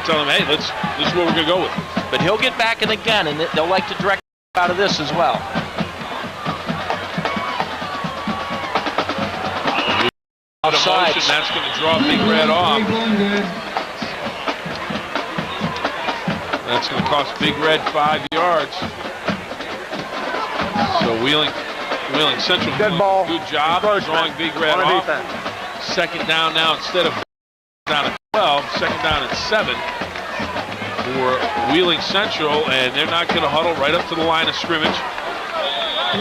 tell him, hey, this is what we're going to go with. But he'll get back in the gun, and they'll like to direct out of this as well. Outside. That's going to draw Big Red off. That's going to cost Big Red 5 yards. So Wheeling Central good job drawing Big Red off. 2nd down now instead of down at 12, 2nd down at 7 for Wheeling Central, and they're not going to huddle right up to the line of scrimmage.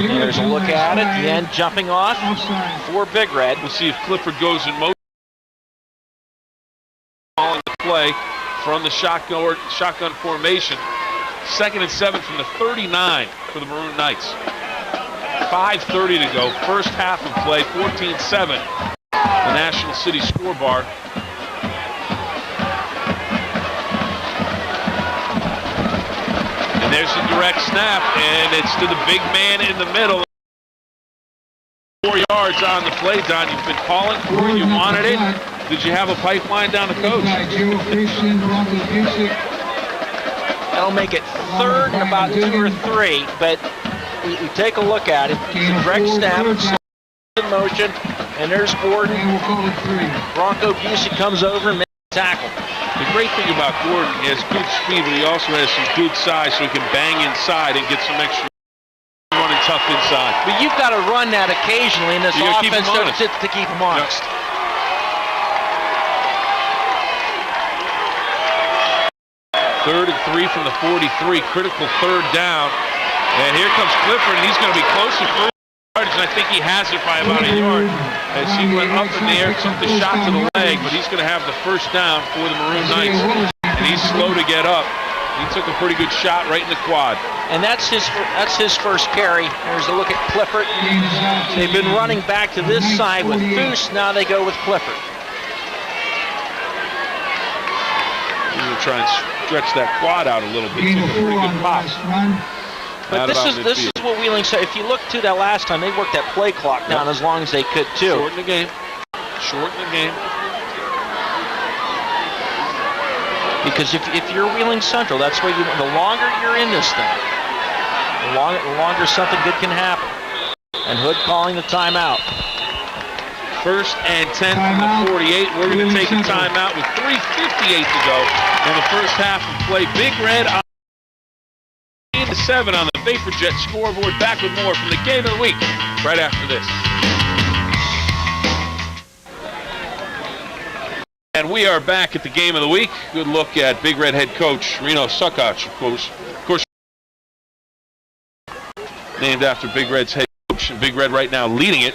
There's a look at it, the end jumping off for Big Red. We'll see if Clifford goes in motion. Calling the play from the shotgun formation. 2nd and 7 from the 39 for the Maroon Knights. 5:30 to go. First half of play, 14-7. The National City scoreboard. And there's a direct snap, and it's to the big man in the middle. 4 yards on the play, Don. You've been calling for it. You wanted it. Did you have a pipeline down the coach? That'll make it third and about 2 or 3, but we take a look at it. Direct snap, in motion, and there's Gordon. Bronco Busick comes over and makes a tackle. The great thing about Gordon, he has good speed, but he also has some good size, so he can bang inside and get some extra running tough inside. But you've got to run that occasionally in this offense to keep him honest. Yep. 3rd and 3 from the 43, critical 3rd down. And here comes Clifford, and he's going to be close to 3 yards, and I think he has it by about a yard. As he went up in the air, took the shot to the leg, but he's going to have the first down for the Maroon Knights. And he's slow to get up. He took a pretty good shot right in the quad. And that's his first carry. There's a look at Clifford. They've been running back to this side with Foose. Now they go with Clifford. He's going to try and stretch that quad out a little bit. Took a pretty good pop. But this is what Wheeling said. If you look to that last time, they worked that play clock down as long as they could too. Shorten the game. Shorten the game. Because if you're Wheeling Central, that's where the longer you're in this thing, the longer something good can happen. And Hood calling the timeout. 1st and 10 from the 48. We're going to take a timeout with 3:58 to go in the first half of play. Big Red on 7 on the VaporJet scoreboard. Back with more from the game of the week right after this. And we are back at the game of the week. Good look at Big Red head coach Reno Sukoc, of course, named after Big Red's head coach. And Big Red right now leading it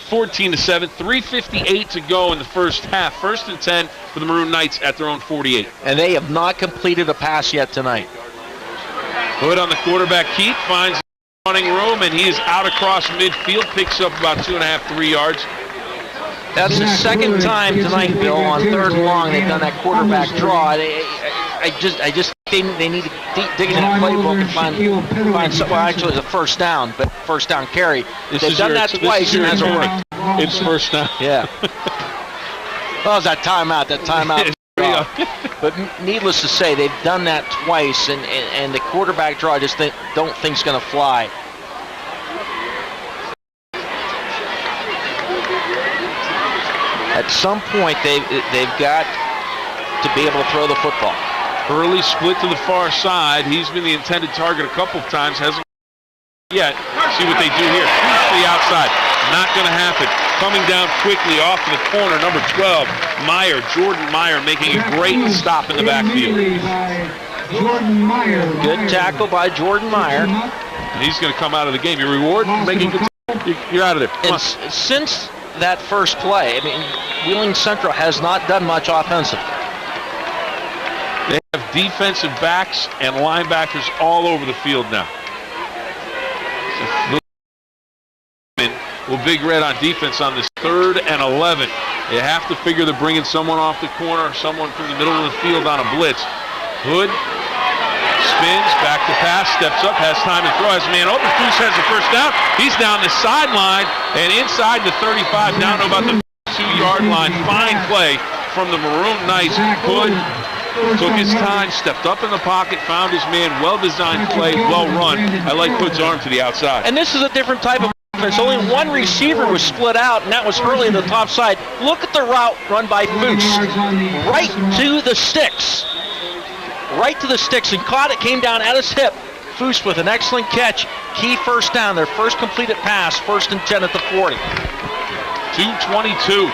14-7, 3:58 to go in the first half. 1st and 10 for the Maroon Knights at their own 48. And they have not completed a pass yet tonight. Hood on the quarterback. Keith finds running room, and he is out across midfield. Picks up about 2.5, 3 yards. That's the second time tonight, Bill, on 3rd and long they've done that quarterback draw. I just think they need to dig into the playbook and find some. Well, actually, it's a first down, but first down carry. They've done that twice and it hasn't worked. It's first down. Yeah. Well, it's that timeout. But needless to say, they've done that twice, and the quarterback draw I just don't think is going to fly. At some point, they've got to be able to throw the football. Early split to the far side. He's been the intended target a couple of times. Hasn't yet. See what they do here. Push to the outside. Not going to happen. Coming down quickly off the corner, number 12, Jordan Meyer, making a great stop in the backfield. Good tackle by Jordan Meyer. And he's going to come out of the game. Your reward? Making good. You're out of there. And since that first play, I mean, Wheeling Central has not done much offensively. They have defensive backs and linebackers all over the field now. Well, Big Red on defense on this 3rd and 11. You have to figure they're bringing someone off the corner, someone from the middle of the field on a blitz. Hood spins, back to pass, steps up, has time to throw, has a man open. Foose has the first down. He's down the sideline and inside the 35, down to about the 2-yard line. Fine play from the Maroon Knights. Hood took his time, stepped up in the pocket, found his man. Well-designed play, well run. I like Hood's arm to the outside. And this is a different type of offense. Only one receiver was split out, and that was Hurley in the top side. Look at the route run by Foose. Right to the sticks. Right to the sticks, and caught it, came down at his hip. Foose with an excellent catch. Key first down, their first completed pass, 1st and 10 at the 40. 2:22.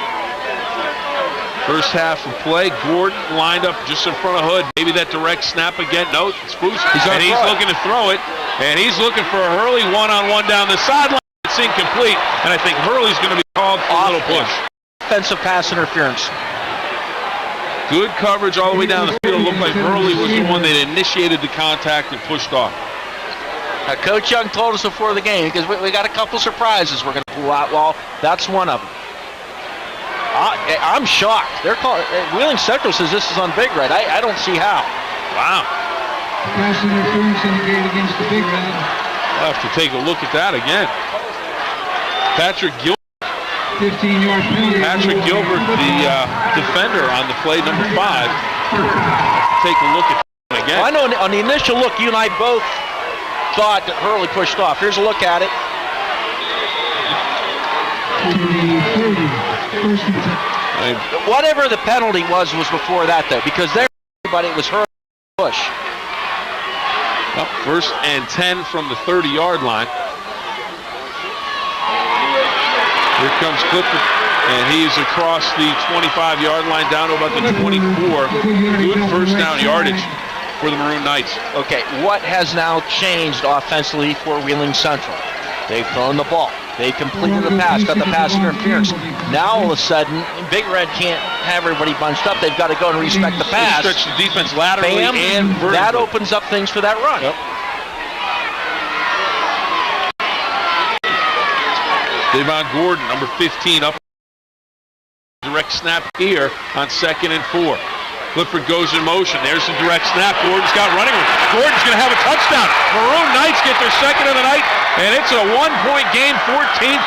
First half of play. Gordon lined up just in front of Hood. Maybe that direct snap again. No, it's Foose. And he's looking to throw it. And he's looking for a Hurley one-on-one down the sideline. It's incomplete. And I think Hurley's going to be called for a little push. Offensive pass interference. Good coverage all the way down the field. It looked like Hurley was the one that initiated the contact and pushed off. Coach Young told us before the game, because we got a couple surprises we're going to pull out. Well, that's one of them. I'm shocked. They're calling. Wheeling Central says this is on Big Red. I don't see how. Wow. Pass interference indicated against the Big Red. I'll have to take a look at that again. Patrick Gill 15-yard penalty. Patrick Gilbert, the defender on the play, number 5. Take a look at it again. Well, I know on the initial look, you and I both thought that Hurley pushed off. Here's a look at it. Whatever the penalty was before that, though, because there, but it was Hurley push. Well, 1st and 10 from the 30-yard line. Here comes Clifford, and he's across the 25-yard line down to about the 24. Good first down yardage for the Maroon Knights. Okay, what has now changed offensively for Wheeling Central? They've thrown the ball. They completed the pass, got the pass interference. Now all of a sudden, Big Red can't have everybody bunched up. They've got to go and respect the pass. Stretch the defense laterally and vertically. That opens up things for that run. Yep. Davon Gordon, number 15, up. Direct snap here on 2nd and 4. Clifford goes in motion. There's the direct snap. Gordon's got running room. Gordon's going to have a touchdown. Maroon Knights get their 2nd of the night, and it's a 1-point game, 14-13.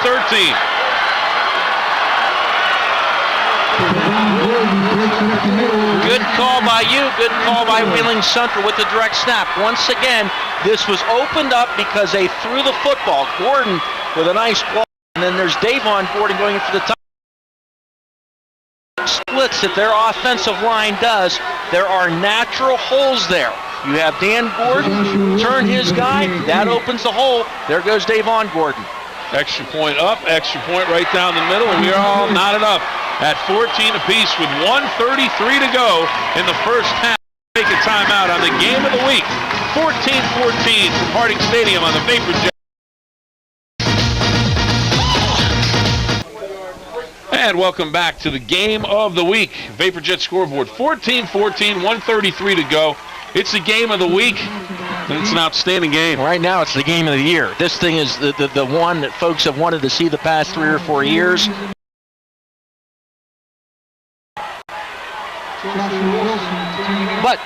Good call by you. Good call by Wheeling Central with the direct snap. Once again, this was opened up because they threw the football. Gordon with a nice ball, and then there's Davon Gordon going in for the touchdown. Splits that their offensive line does, there are natural holes there. You have Dan Gordon turn his guy, that opens the hole. There goes Davon Gordon. Extra point up, extra point right down the middle, and we're all knotted up at 14 apiece with 1:33 to go in the first half. Take a timeout on the game of the week. 14-14 from Harding Stadium on the Vapor Jet. And welcome back to the game of the week. Vapor Jet scoreboard, 14-14, 1:33 to go. It's the game of the week, and it's an outstanding game. Right now, it's the game of the year. This thing is the one that folks have wanted to see the past 3 or 4 years. But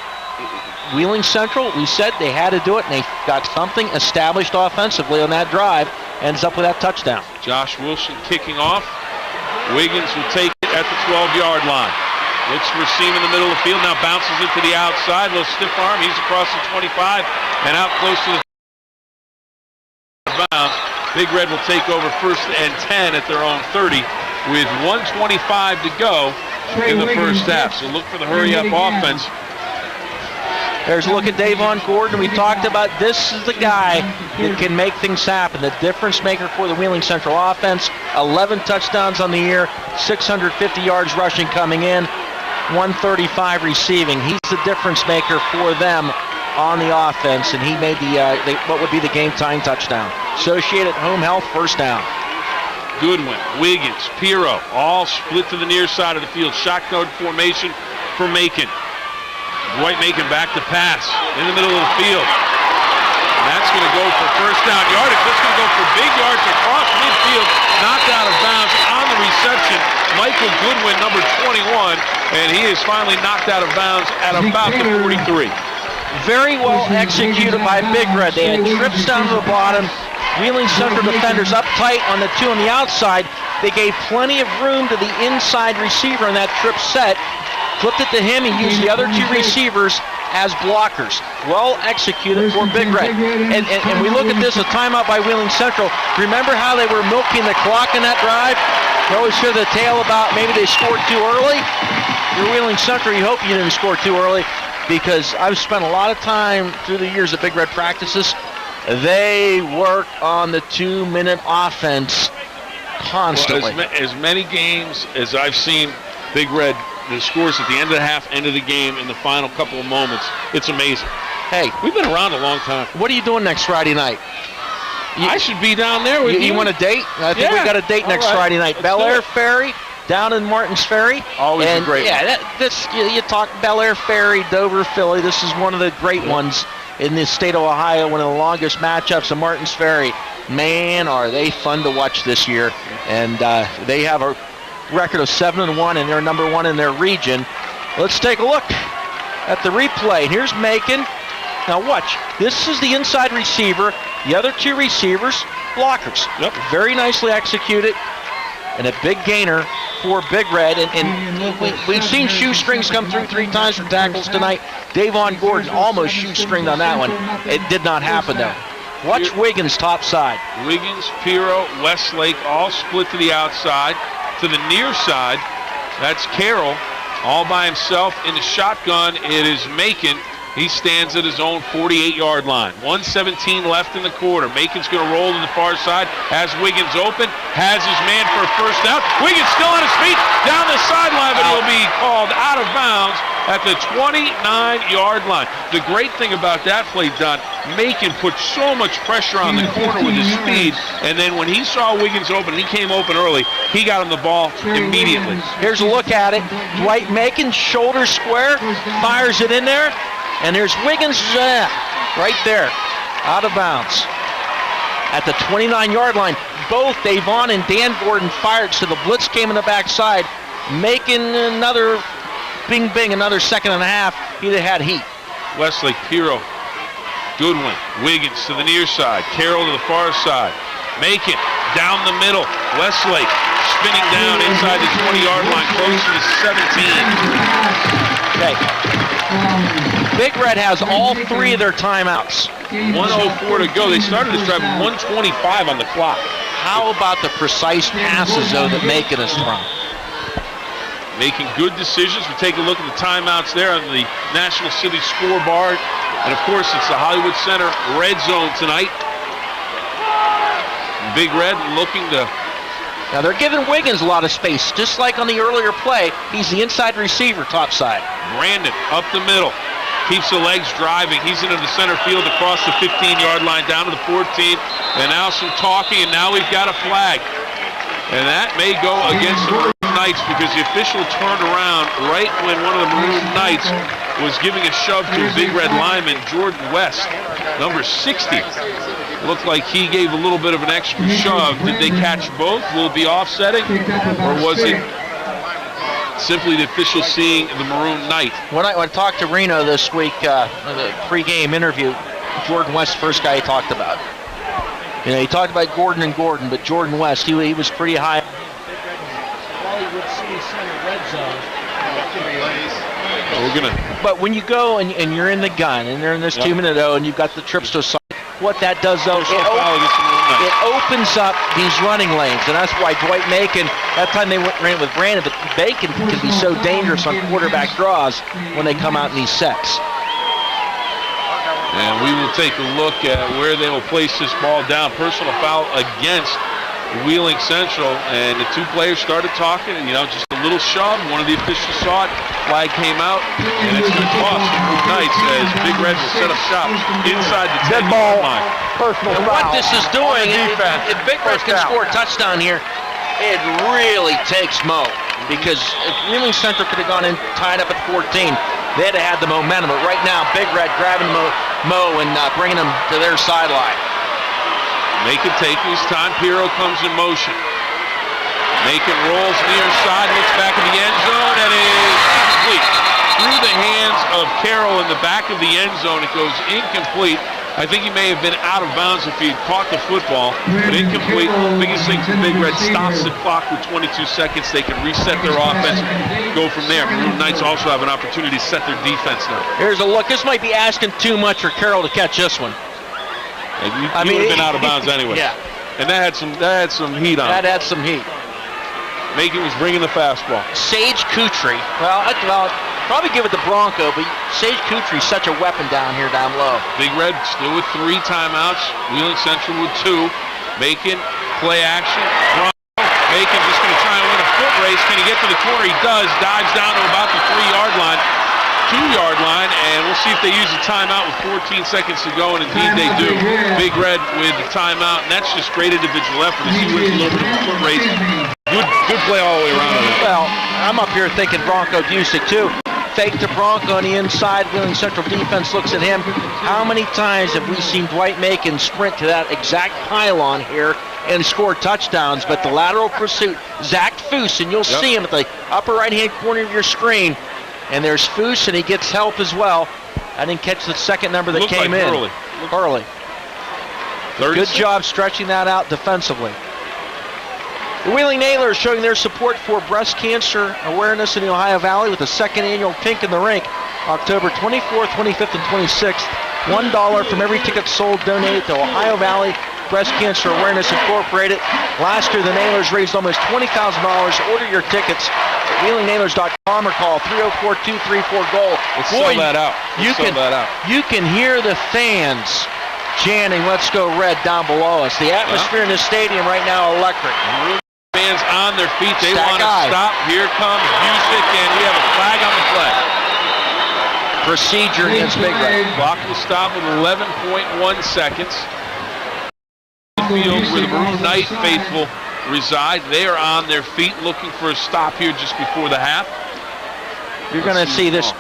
Wheeling Central, we said they had to do it, and they got something established offensively on that drive. Ends up with that touchdown. Josh Wilson kicking off. Wiggins will take it at the 12-yard line. Looks for a seam in the middle of the field. Now bounces it to the outside. Little stiff arm. He's across the 25 and out close to the bounds. Big Red will take over 1st and 10 at their own 30 with 1:25 to go in the first half. So look for the hurry-up offense. There's a look at Davon Gordon. We talked about this is the guy that can make things happen. The difference maker for the Wheeling Central offense. 11 touchdowns on the year, 650 yards rushing coming in, 135 receiving. He's the difference maker for them on the offense, and he made what would be the game-tying touchdown. Associated Home Health first down. Goodwin, Wiggins, Pirro, all split to the near side of the field. Shotgun formation for Macon. Dwight Macon back to pass in the middle of the field. And that's going to go for first down yardage. That's going to go for big yards across midfield. Knocked out of bounds on the reception. Michael Goodwin, number 21, and he is finally knocked out of bounds at about the 43. Very well executed by Big Red. They had trips down to the bottom. Wheeling Central defenders up tight on the 2 on the outside. They gave plenty of room to the inside receiver on that trip set. Flipped it to him. He used the other 2 receivers as blockers. Well executed for Big Red. And we look at this, a timeout by Wheeling Central. Remember how they were milking the clock in that drive? You always hear the tale about maybe they scored too early. You're Wheeling Central, you hope you didn't score too early, because I've spent a lot of time through the years at Big Red practices. They work on the 2-minute offense constantly. Well, as many games as I've seen Big Red, the scores at the end of the half, end of the game, in the final couple of moments, it's amazing. Hey, we've been around a long time. What are you doing next Friday night? I should be down there with you. You want a date? I think we got a date next Friday night. Bel Air Ferry, down in Martins Ferry. Always a great one. Yeah, you talk Bel Air Ferry, Dover, Philly. This is one of the great ones in the state of Ohio, one of the longest matchups of Martins Ferry. Man, are they fun to watch this year. And they have a record of 7-1, and they're number 1 in their region. Let's take a look at the replay. Here's Macon. Now watch. This is the inside receiver. The other 2 receivers, blockers. Yep. Very nicely executed. and a big gainer for Big Red. And we've seen shoestrings come through 3 times for tackles tonight. Davon Gordon almost shoestringed on that one. It did not happen, though. Watch Wiggins top side. Wiggins, Piro, Westlake all split to the outside. To the near side, that's Carroll all by himself in the shotgun. It is Macon. He stands at his own 48-yard line. 1:17 left in the quarter. Macon's going to roll to the far side. Has Wiggins open. Has his man for a first down. Wiggins still on his feet down the sideline, but he'll be called out of bounds at the 29-yard line. The great thing about that play, Don, Macon put so much pressure on the corner with his speed, and then when he saw Wiggins open, and he came open early, he got him the ball immediately. Here's a look at it. Dwight Macon, shoulder square, fires it in there. And there's Wiggins right there, out of bounds. At the 29-yard line, both Davon and Dan Gordon fired, so the blitz came in the backside, making another bing, another second and a half. He'd have had heat. Westlake, Piro, Goodwin, Wiggins to the near side, Carroll to the far side. Macon down the middle, Westlake spinning down inside the 20-yard line, close to the 17. Okay. Big Red has all 3 of their timeouts. 1:04 to go. They started this drive with 1:25 on the clock. How about the precise passes, though, that Macon has thrown? Making good decisions. We take a look at the timeouts there on the National City scoreboard. And, of course, it's the Hollywood Center red zone tonight. Big Red looking to... Now, they're giving Wiggins a lot of space. Just like on the earlier play, he's the inside receiver, top side. Brandon up the middle. Keeps the legs driving. He's into the center field across the 15-yard line down to the 14. And now some talking, and now we've got a flag. And that may go against the Maroon Knights because the official turned around right when one of the Maroon Knights was giving a shove to a Big Red lineman, Jordan West, number 60. Looked like he gave a little bit of an extra shove. Did they catch both? Will it be offsetting? Or was it simply the official seeing the Maroon Knight? When I talked to Reno this week, the pregame interview, Jordan West, first guy he talked about. You know, he talked about Gordon and Gordon, but Jordan West, he was pretty high. Hollywood City Center red zone. We're gonna. But when you go and you're in the gun, and they're in this 2-minute O, and you've got the trips to a side, what that does, though, it opens up these running lanes, and that's why Dwight Macon, that time they ran with Brandon, but Bacon can be so dangerous on quarterback draws when they come out in these sets. And we will take a look at where they will place this ball down. Personal foul against Wheeling Central, and the 2 players started talking, and, you know, just a little shove. One of the officials saw it, flag came out, and it's going to toss the Maroon Knights as Big Red will set up shop inside the 10-yard line. And what this is doing, if Big Red can score a touchdown here, it really takes Mo, because if Wheeling Central could have gone in tied up at 14, they'd have had the momentum. But right now, Big Red grabbing Mo and bringing him to their sideline. Macon taking his time. Piro comes in motion. Macon rolls near side, looks back in the end zone, and is incomplete. Through the hands of Carroll in the back of the end zone, it goes incomplete. I think he may have been out of bounds if he had caught the football, but incomplete. Biggest thing for Big Red, stops the clock with 22 seconds. They can reset their offense, go from there. Maroon Knights also have an opportunity to set their defense now. Here's a look. This might be asking too much for Carroll to catch this one. You would have been out of bounds anyway. Yeah. And that had some heat on it. That had some heat. Macon was bringing the fastball. Sage Kutry. Well, probably give it to Bronco, but Sage Kutry's such a weapon down here, down low. Big Red still with 3 timeouts. Wheeling Central with 2. Macon, play action. Bronco. Macon just going to try and win a foot race. Can he get to the corner? He does. Dives down to about the 3-yard line. 2-yard line, and we'll see if they use a timeout with 14 seconds to go, and indeed they do. Big Red with the timeout, and that's just great individual effort as he wins a little bit of a foot race. Good play all the way around. Well, I'm up here thinking Bronco Busick too. Fake to Bronco on the inside. Wheeling Central defense looks at him. How many times have we seen Dwight Macon sprint to that exact pylon here and score touchdowns? But the lateral pursuit, Zach Foose, and you'll see him at the upper right-hand corner of your screen. And there's Foose, and he gets help as well. I didn't catch the second number that came in. Early. Good job stretching that out defensively. The Wheeling Nailers showing their support for breast cancer awareness in the Ohio Valley with the second annual Pink in the Rink, October 24th, 25th, and 26th. $1 from every ticket sold donated to Ohio Valley Breast Cancer Awareness Incorporated. Last year, the Nailers raised almost $20,000. Order your tickets at WheelingNailers.com or call 304-234-GOAL. Let's sell that out. You can hear the fans chanting, "Let's go Red," down below us. The atmosphere in the stadium right now electric. Fans on their feet. They Stack want to eye. stop. Here comes music, and we have a flag on the play. Procedure against Big Red. Clock will stop with 11.1 seconds. The field where the Maroon Knight faithful reside. They are on their feet looking for a stop here just before the half. You're going to see this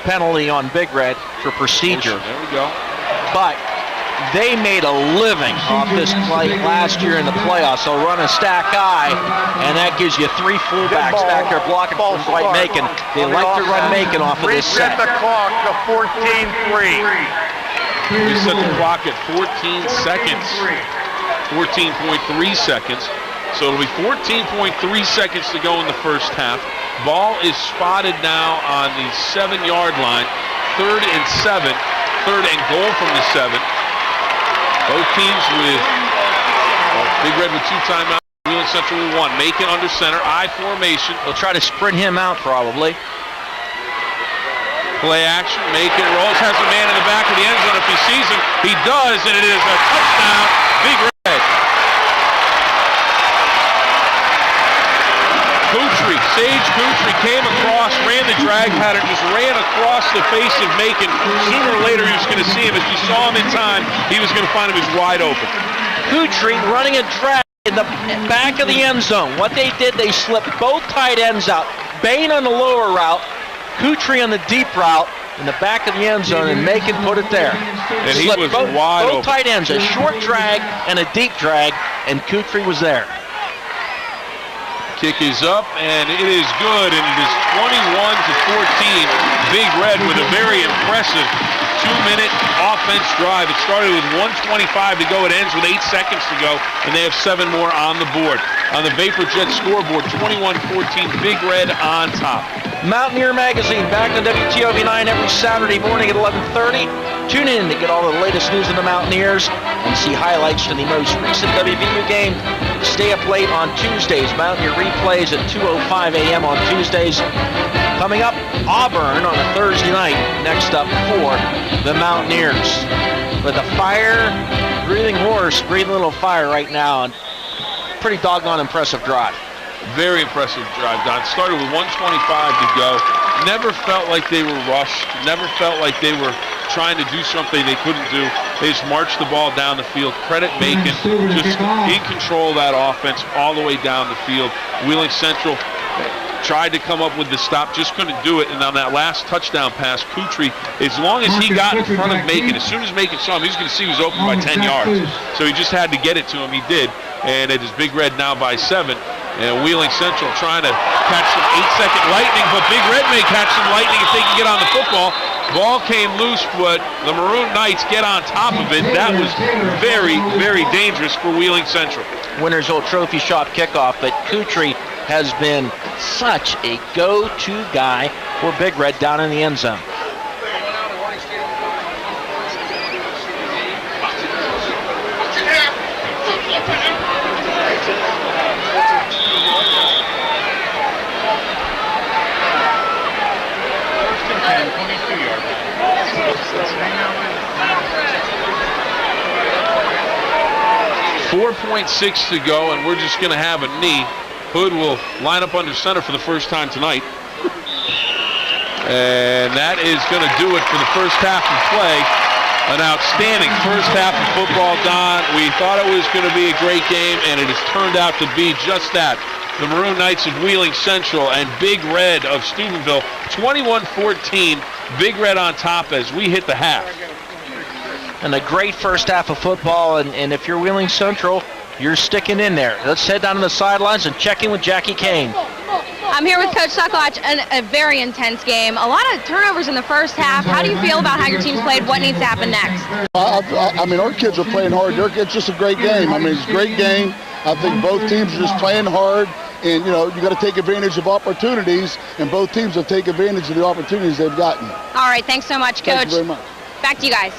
penalty on Big Red for procedure. There we go. But they made a living off this play last year in the playoffs. They'll run a stack eye, and that gives you three fullbacks back there blocking from Dwight Macon. They like to run Macon off of this set. Reset the clock to 14-3. We set the clock at 14 seconds. 14.3 seconds. So it'll be 14.3 seconds to go in the first half. Ball is spotted now on the 7-yard line. 3rd and 7. 3rd and goal from the 7. Both teams with Big Red with 2 timeouts. Wheeling Central with 1. Macon under center. I formation. They'll try to sprint him out probably. Play action. Macon rolls. Has a man in the back of the end zone. If he sees him, he does, and it is a touchdown. Big Red. Sage Kutry came across, ran the drag pattern, just ran across the face of Macon. Sooner or later, he was going to see him. If he saw him in time, he was going to find him as wide open. Kutry running a drag in the back of the end zone. What they did, they slipped both tight ends out. Bain on the lower route, Kutry on the deep route in the back of the end zone, and Macon put it there. And he was wide open. Both tight ends, a short drag and a deep drag, and Kutry was there. Kick is up, and it is good, and it is 21-14. Big Red with a very impressive 2-minute offense drive. It started with 1:25 to go. It ends with 8 seconds to go, and they have 7 more on the board. On the VaporJet scoreboard, 21-14, Big Red on top. Mountaineer Magazine back on WTOV9 every Saturday morning at 11:30. Tune in to get all the latest news of the Mountaineers and see highlights from the most recent WVU game. Stay up late on Tuesdays. Mountaineer replays at 2:05 a.m. on Tuesdays. Coming up, Auburn on a Thursday night. Next up for the Mountaineers. With a fire-breathing horse, breathing a little fire right now. And pretty doggone impressive drive. Very impressive drive, Don. Started with 1:25 to go. Never felt like they were rushed. Never felt like they were trying to do something they couldn't do. They just marched the ball down the field. Credit Macon, just in control of that offense all the way down the field. Wheeling Central tried to come up with the stop, just couldn't do it. And on that last touchdown pass, Kutry, as long as he got in front of Macon, as soon as Macon saw him, he was going to see he was open by 10 yards. So he just had to get it to him. He did. And it is Big Red now by 7. And Wheeling Central trying to catch some 8-second lightning, but Big Red may catch some lightning if they can get on the football. Ball came loose, but the Maroon Knights get on top of it. That was very, very dangerous for Wheeling Central. Winner's Old Trophy Shop kickoff, but Kutry has been such a go-to guy for Big Red down in the end zone. .6 to go, and we're just going to have a knee. Hood will line up under center for the first time tonight. And that is going to do it for the first half of play. An outstanding first half of football, Don. We thought it was going to be a great game, and it has turned out to be just that. The Maroon Knights of Wheeling Central and Big Red of Steubenville, 21-14. Big Red on top as we hit the half. And a great first half of football, and if you're Wheeling Central, you're sticking in there. Let's head down to the sidelines and check in with Jackie Kane. I'm here with Coach Sucklach, a very intense game. A lot of turnovers in the first half. How do you feel about how your team's played? What needs to happen next? I mean, our kids are playing hard. It's just a great game. I mean, it's a great game. I think both teams are just playing hard, and you got to take advantage of opportunities, and both teams will take advantage of the opportunities they've gotten. All right, thanks so much, Coach. Thank you very much. Back to you guys.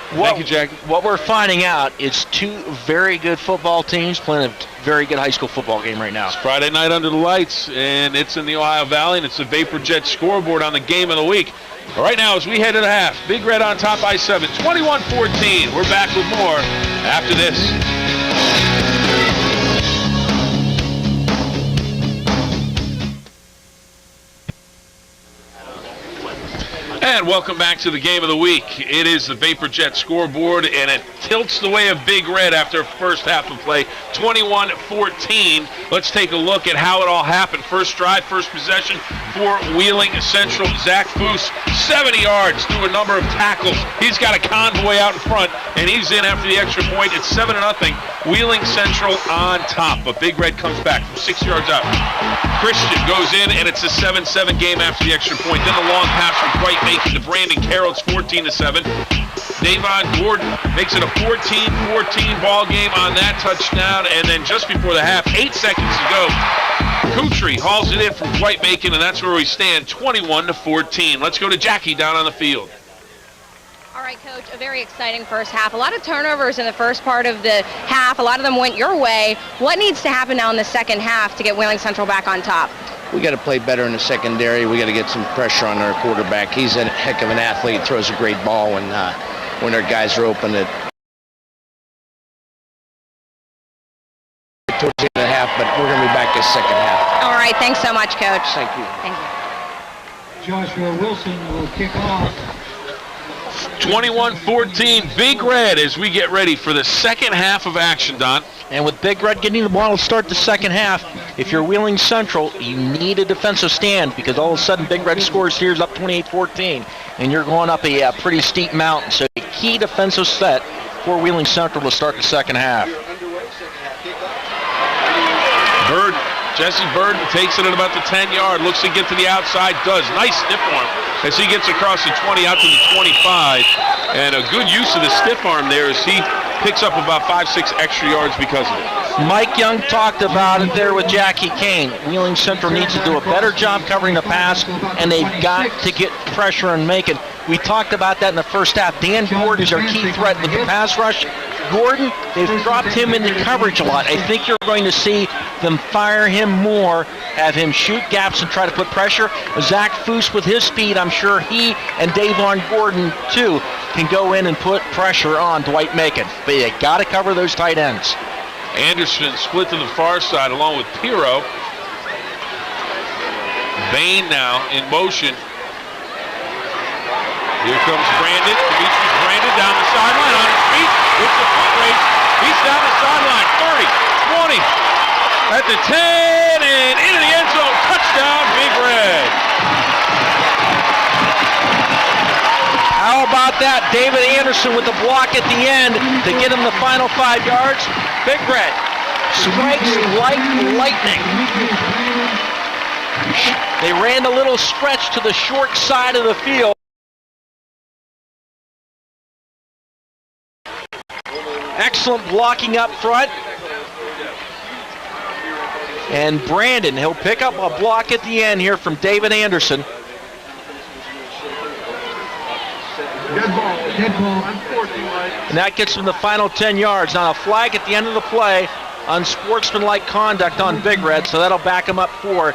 Thank you, Jackie. What we're finding out is two very good football teams playing a very good high school football game right now. It's Friday night under the lights, and it's in the Ohio Valley, and it's the Vapor Jet scoreboard on the game of the week. Right now, as we head to the half, Big Red on top by 7, 21-14. We're back with more after this. And welcome back to the game of the week. It is the Vapor Jet scoreboard, and it tilts the way of Big Red after first half of play, 21-14. Let's take a look at how it all happened. First drive, first possession for Wheeling Central. Zach Foose, 70 yards through a number of tackles. He's got a convoy out in front, and he's in after the extra point. It's 7-0. Wheeling Central on top, but Big Red comes back from 6 yards out. Christian goes in, and it's a 7-7 game after the extra point. Then the long pass from Dwight Macon to Brandon Carroll. It's 14-7. Davon Gordon makes it a 14-14 ball game on that touchdown, and then just before the half, 8 seconds to go, Kutry hauls it in from Dwight Macon, and that's where we stand, 21-14. Let's go to Jackie down on the field. All right, Coach, a very exciting first half. A lot of turnovers in the first part of the half. A lot of them went your way. What needs to happen now in the second half to get Wheeling Central back on top? We got to play better in the secondary. We got to get some pressure on our quarterback. He's a heck of an athlete, throws a great ball when our guys are open. Towards the end of the half, but we're going to be back this second half. All right, thanks so much, Coach. Thank you. Thank you. Joshua Wilson will kick off. 21-14, Big Red as we get ready for the second half of action, Don. And with Big Red getting the ball to start the second half, if you're Wheeling Central, you need a defensive stand because all of a sudden Big Red scores here is up 28-14, and you're going up a pretty steep mountain. So a key defensive set for Wheeling Central to start the second half. Bird, Jesse Burden takes it at about the 10-yard, looks to get to the outside, does. Nice stiff arm as he gets across the 20 out to the 25. And a good use of the stiff arm there as he picks up about 5-6 extra yards because of it. Mike Young talked about it there with Jackie Kane. Wheeling Central needs to do a better job covering the pass, and they've got to get pressure and make it. We talked about that in the first half. Dan Gordon is our key threat with the pass rush. Gordon, they've dropped him into coverage a lot. I think you're going to see them fire him more, have him shoot gaps and try to put pressure. Zach Foose with his speed, I'm sure he and Davon Gordon, too, can go in and put pressure on Dwight Macon. But you got to cover those tight ends. Anderson split to the far side along with Piro. Bain now in motion. Here comes Brandon. Demetrius Brandon down the sideline on his feet. It's a foot race. He's down the sideline. 30, 20, at the 10, and into the end zone. Touchdown, Big Red. How about that? David Anderson with the block at the end to get him the final 5 yards. Big Red strikes like lightning. They ran a little stretch to the short side of the field. Excellent blocking up front. And Brandon, he'll pick up a block at the end here from David Anderson. Dead ball. And that gets him the final 10 yards. Now a flag at the end of the play, unsportsmanlike conduct on Big Red, so that'll back him up for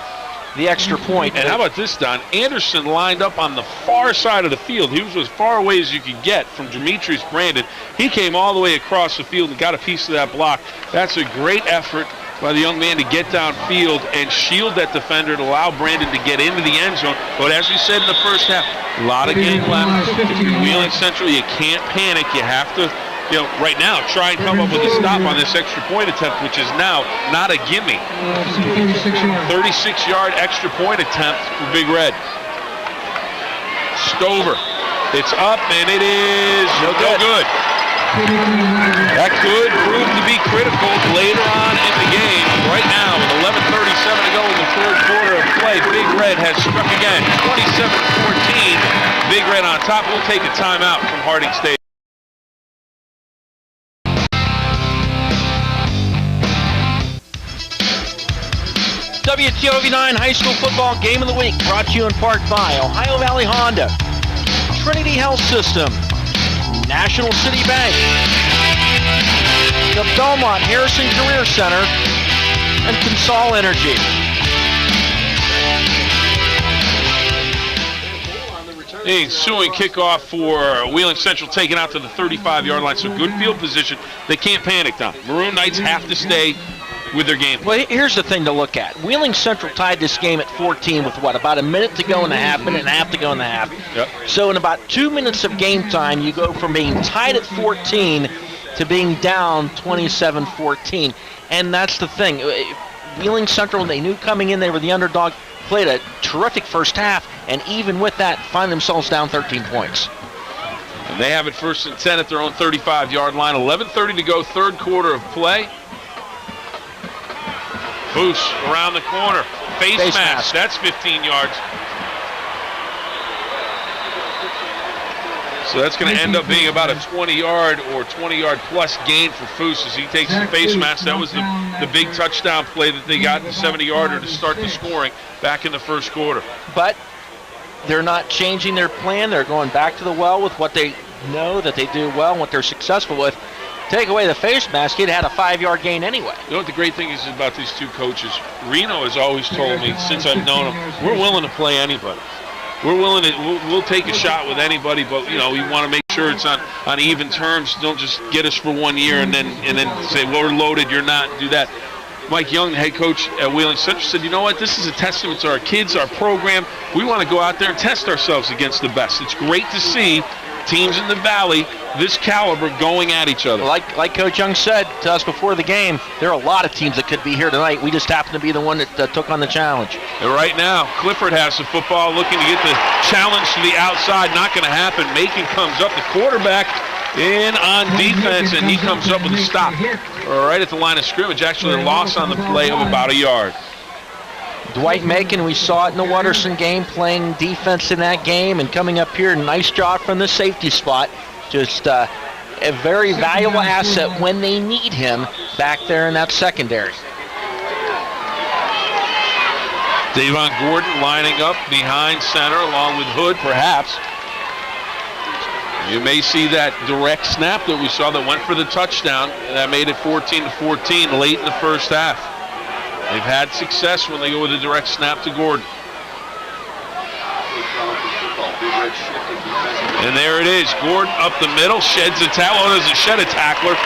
the extra point. And how about this, Don? Anderson lined up on the far side of the field. He was as far away as you could get from Demetrius Brandon. He came all the way across the field and got a piece of that block. That's a great effort by the young man to get downfield and shield that defender to allow Brandon to get into the end zone. But as we said in the first half, a lot of game left. If you're Wheeling Central, you can't panic. You have to, right now, try and come up with a stop on this extra point attempt, which is now not a gimme. 36-yard extra point attempt for Big Red. Stover. It's up, and it is no good. That could prove to be critical later on in the game. Right now, with 11:37 to go in the third quarter of play, Big Red has struck again. 27-14. Big Red on top. We'll take a timeout from Harding Stadium. WTOV9 High School Football Game of the Week, brought to you in part by Ohio Valley Honda, Trinity Health System, National City Bank, the Belmont Harrison Career Center, and Consol Energy. The ensuing kickoff for Wheeling Central taken out to the 35-yard line, so good field position. They can't panic, Don. Maroon Knights have to stay with their game. Well, here's the thing to look at. Wheeling Central tied this game at 14 with what, about a minute to go in the half, minute and a half to go in the half. Yep. So in about 2 minutes of game time, you go from being tied at 14 to being down 27-14. And that's the thing. Wheeling Central, they knew coming in they were the underdog, played a terrific first half, and even with that, find themselves down 13 points. And they have it 1st and 10 at their own 35-yard line. 11:30 to go, third quarter of play. Foose around the corner. Face mask. That's 15 yards. So that's going to end up being about a 20-yard or 20-yard plus gain for Foose as he takes the face mask. That was the big touchdown play that they got in the 70-yarder to start the scoring back in the first quarter. But they're not changing their plan. They're going back to the well with what they know that they do well and what they're successful with. Take away the face mask, he'd had a 5-yard gain anyway. You know what the great thing is about these two coaches? Reno has always told me, since I've known him, we're willing to play anybody. We're willing to, we'll take a shot with anybody, but you know, we want to make sure it's on even terms. Don't just get us for 1 year and then say, well, we're loaded, you're not, do that. Mike Young, the head coach at Wheeling Central, said, you know what, this is a testament to our kids, our program. We want to go out there and test ourselves against the best. It's great to see teams in the Valley, this caliber, going at each other. Like Coach Young said to us before the game, there are a lot of teams that could be here tonight. We just happen to be the one that took on the challenge. And right now, Clifford has the football, looking to get the challenge to the outside. Not going to happen. Macon comes up, the quarterback in on defense, and he comes up with a stop right at the line of scrimmage. Actually, a loss on the play of about a yard. Dwight Macon, we saw it in the Watterson game, playing defense in that game and coming up here. Nice job from the safety spot. Just a very valuable asset when they need him back there in that secondary. Davon Gordon lining up behind center along with Hood, perhaps. You may see that direct snap that we saw that went for the touchdown. That made it 14-14 late in the first half. They've had success when they go with a direct snap to Gordon. And there it is. Gordon up the middle, sheds a tackle. Doesn't shed a tackler,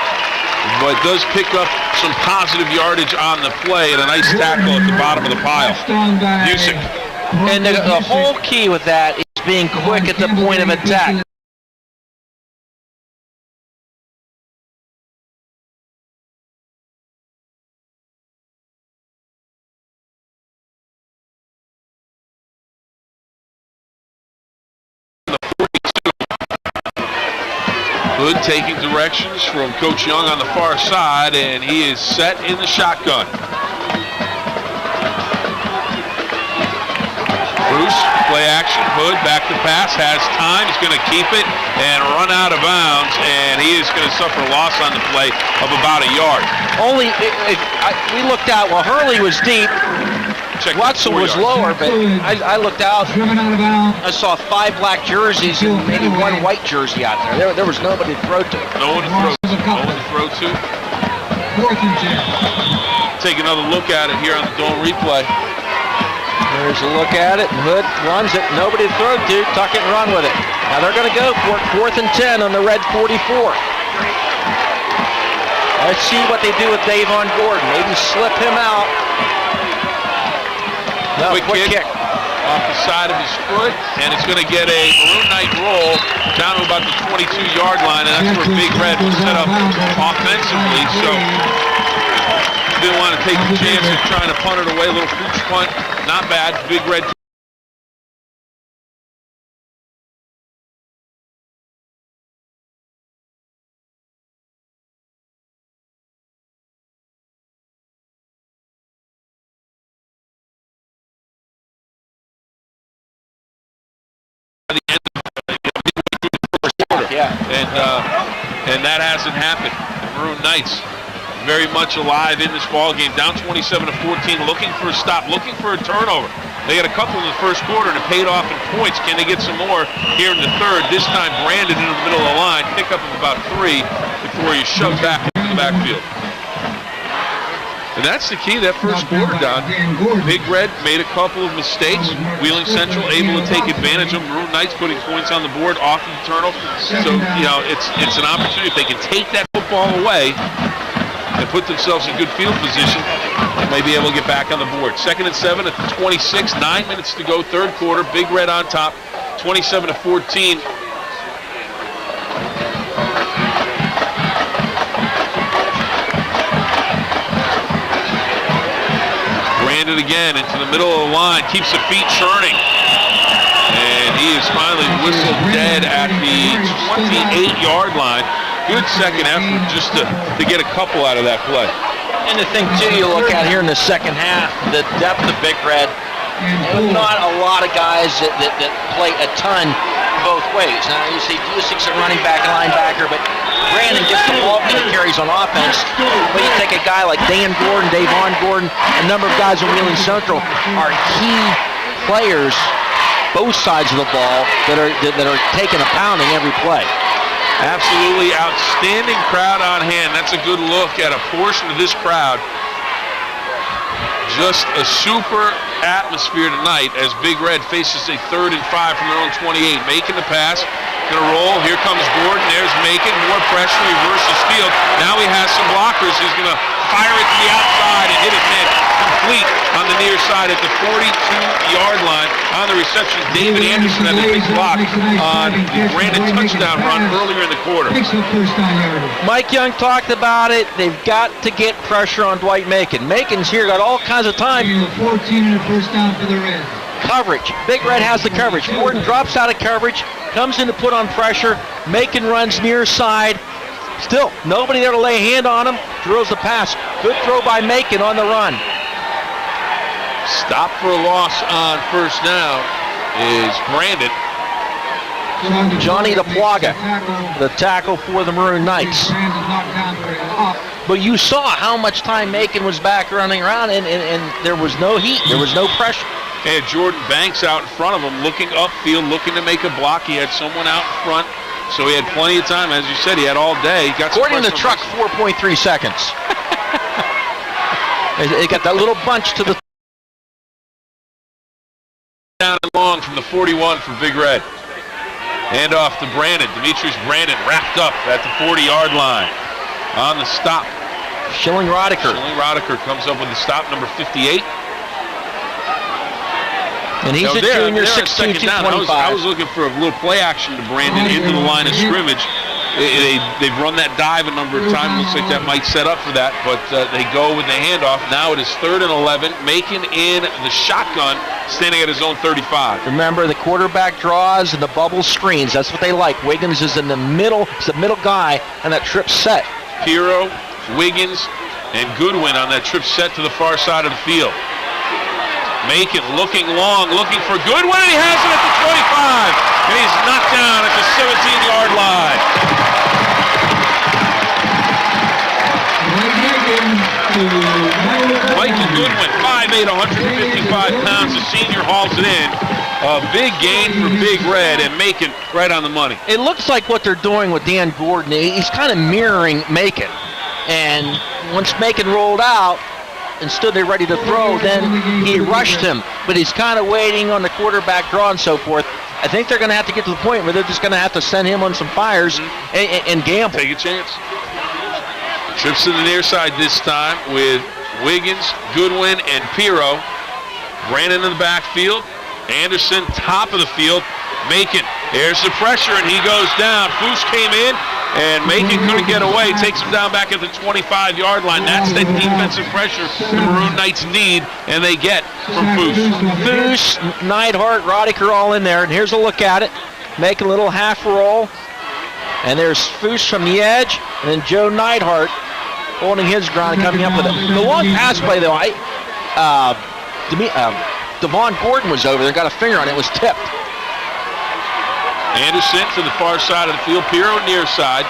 but does pick up some positive yardage on the play and a nice tackle at the bottom of the pile. Busick. And the whole key with that is being quick at the point of attack. Hood taking directions from Coach Young on the far side, and he is set in the shotgun. Bruce, play action. Hood back to pass, has time. He's going to keep it and run out of bounds, and he is going to suffer a loss on the play of about a yard. We looked out, well, Hurley was deep. Wetzel was lower, but I looked out. I saw 5 black jerseys and maybe 1 white jersey out there. There was nobody to throw to. No one to throw to. No one to throw to. Take another look at it here on the dome replay. There's a look at it, and Hood runs it. Nobody to throw to. Tuck it and run with it. Now they're going to go for it. 4th and 10 on the red 44. Let's see what they do with Davon Gordon. Maybe slip him out. No, quick kick off the side of his foot, and it's going to get a Maroon Knight roll down to about the 22-yard line, and that's where Big Red was set up offensively. So didn't want to take the chance of trying to punt it away. A little pooch punt, not bad. Big Red. And that hasn't happened. The Maroon Knights very much alive in this ball game. Down 27-14, looking for a stop, looking for a turnover. They had a couple in the first quarter and it paid off in points. Can they get some more here in the third? This time Brandon into the middle of the line, pick up of about 3 before you shove back into the backfield. And that's the key, that first quarter, Don. Big Red made a couple of mistakes. Wheeling Central able to take advantage of Maroon Knights putting points on the board off of the turnover. So, you know, it's an opportunity. If they can take that football away and put themselves in good field position, they may be able to get back on the board. 2nd and 7 at the 26, 9 minutes to go, third quarter. Big Red on top, 27-14. Brandon again into the middle of the line, keeps the feet churning. And he is finally whistled dead at the 28-yard line. Good second effort just to get a couple out of that play. And the thing, too, you look at here in the second half, the depth of Big Red, not a lot of guys that play a ton both ways. Now, you see Dusic's a running back and linebacker, but Brandon gets the ball and he carries on offense. But you take a guy like Dan Gordon, Davon Gordon, a number of guys in Wheeling Central are key players, both sides of the ball, that are taking a pounding every play. Absolutely outstanding crowd on hand. That's a good look at a portion of this crowd. Just a super atmosphere tonight as Big Red faces a 3rd and 5 from their own 28. Making the pass, gonna roll. Here comes Gordon. There's Macon. More pressure. Reverses field. Now he has some blockers. He's gonna fire it to the outside and hit his man complete on the near side at the 42-yard line. On the reception, David Anderson had a big block on the Brandon touchdown run earlier in the quarter. Mike Young talked about it. They've got to get pressure on Dwight Macon. Macon's here, got all kinds of time. 14 and a first down for the Reds. Coverage. Big Red has the coverage. Gordon drops out of coverage, comes in to put on pressure. Macon runs near side. Still, nobody there to lay a hand on him. Drills the pass. Good throw by Macon on the run. Stop for a loss on first down is Brandon. Johnny DePlaga, the tackle for the Maroon Knights. But you saw how much time Macon was back running around, and there was no heat. There was no pressure. He had Jordan Banks out in front of him, looking upfield, looking to make a block. He had someone out in front, so he had plenty of time. As you said, he had all day. He got according to the truck, 4.3 seconds. They got that little bunch to the down and long from the 41 for Big Red. Hand off to Brandon. Demetrius Brandon wrapped up at the 40-yard line. On the stop, Schilling Rodiker. Comes up with the stop, number 58. And he's a junior, 6'2", 225. I was looking for a little play action to Brandon into the line of scrimmage. They've run that dive a number of times. Looks like that might set up for that, but they go with the handoff. Now it is 3rd and 11. Macon in the shotgun, standing at his own 35. Remember, the quarterback draws and the bubble screens. That's what they like. Wiggins is in the middle. He's the middle guy, and that trip set. Piro, Wiggins, and Goodwin on that trip set to the far side of the field. Macon looking long, looking for Goodwin, and he has it at the 25. And he's knocked down at the 17-yard line. Michael Goodwin, 5'8", 155 pounds. The senior hauls it in. A big gain for Big Red, and Macon right on the money. It looks like what they're doing with Dan Gordon. He's kind of mirroring Macon. And once Macon rolled out and stood there ready to throw, then he rushed him. But he's kind of waiting on the quarterback draw and so forth. I think they're going to have to get to the point where they're just going to have to send him on some fires and gamble. Take a chance. Trips to the near side this time with Wiggins, Goodwin, and Piro. Brandon in the backfield. Anderson, top of the field. Macon, there's the pressure, and he goes down. Foose came in, and Macon couldn't get away. Takes him down back at the 25-yard line. That's the defensive pressure the Maroon Knights need, and they get from Foose. Foose, Neidhart, Rodiker all in there, and here's a look at it. Make a little half roll, and there's Foose from the edge, and then Joe Neidhart holding his ground and coming up with it. The long pass play, though, Devon Gordon was over there, got a finger on it, was tipped. Anderson to the far side of the field, Piro near side.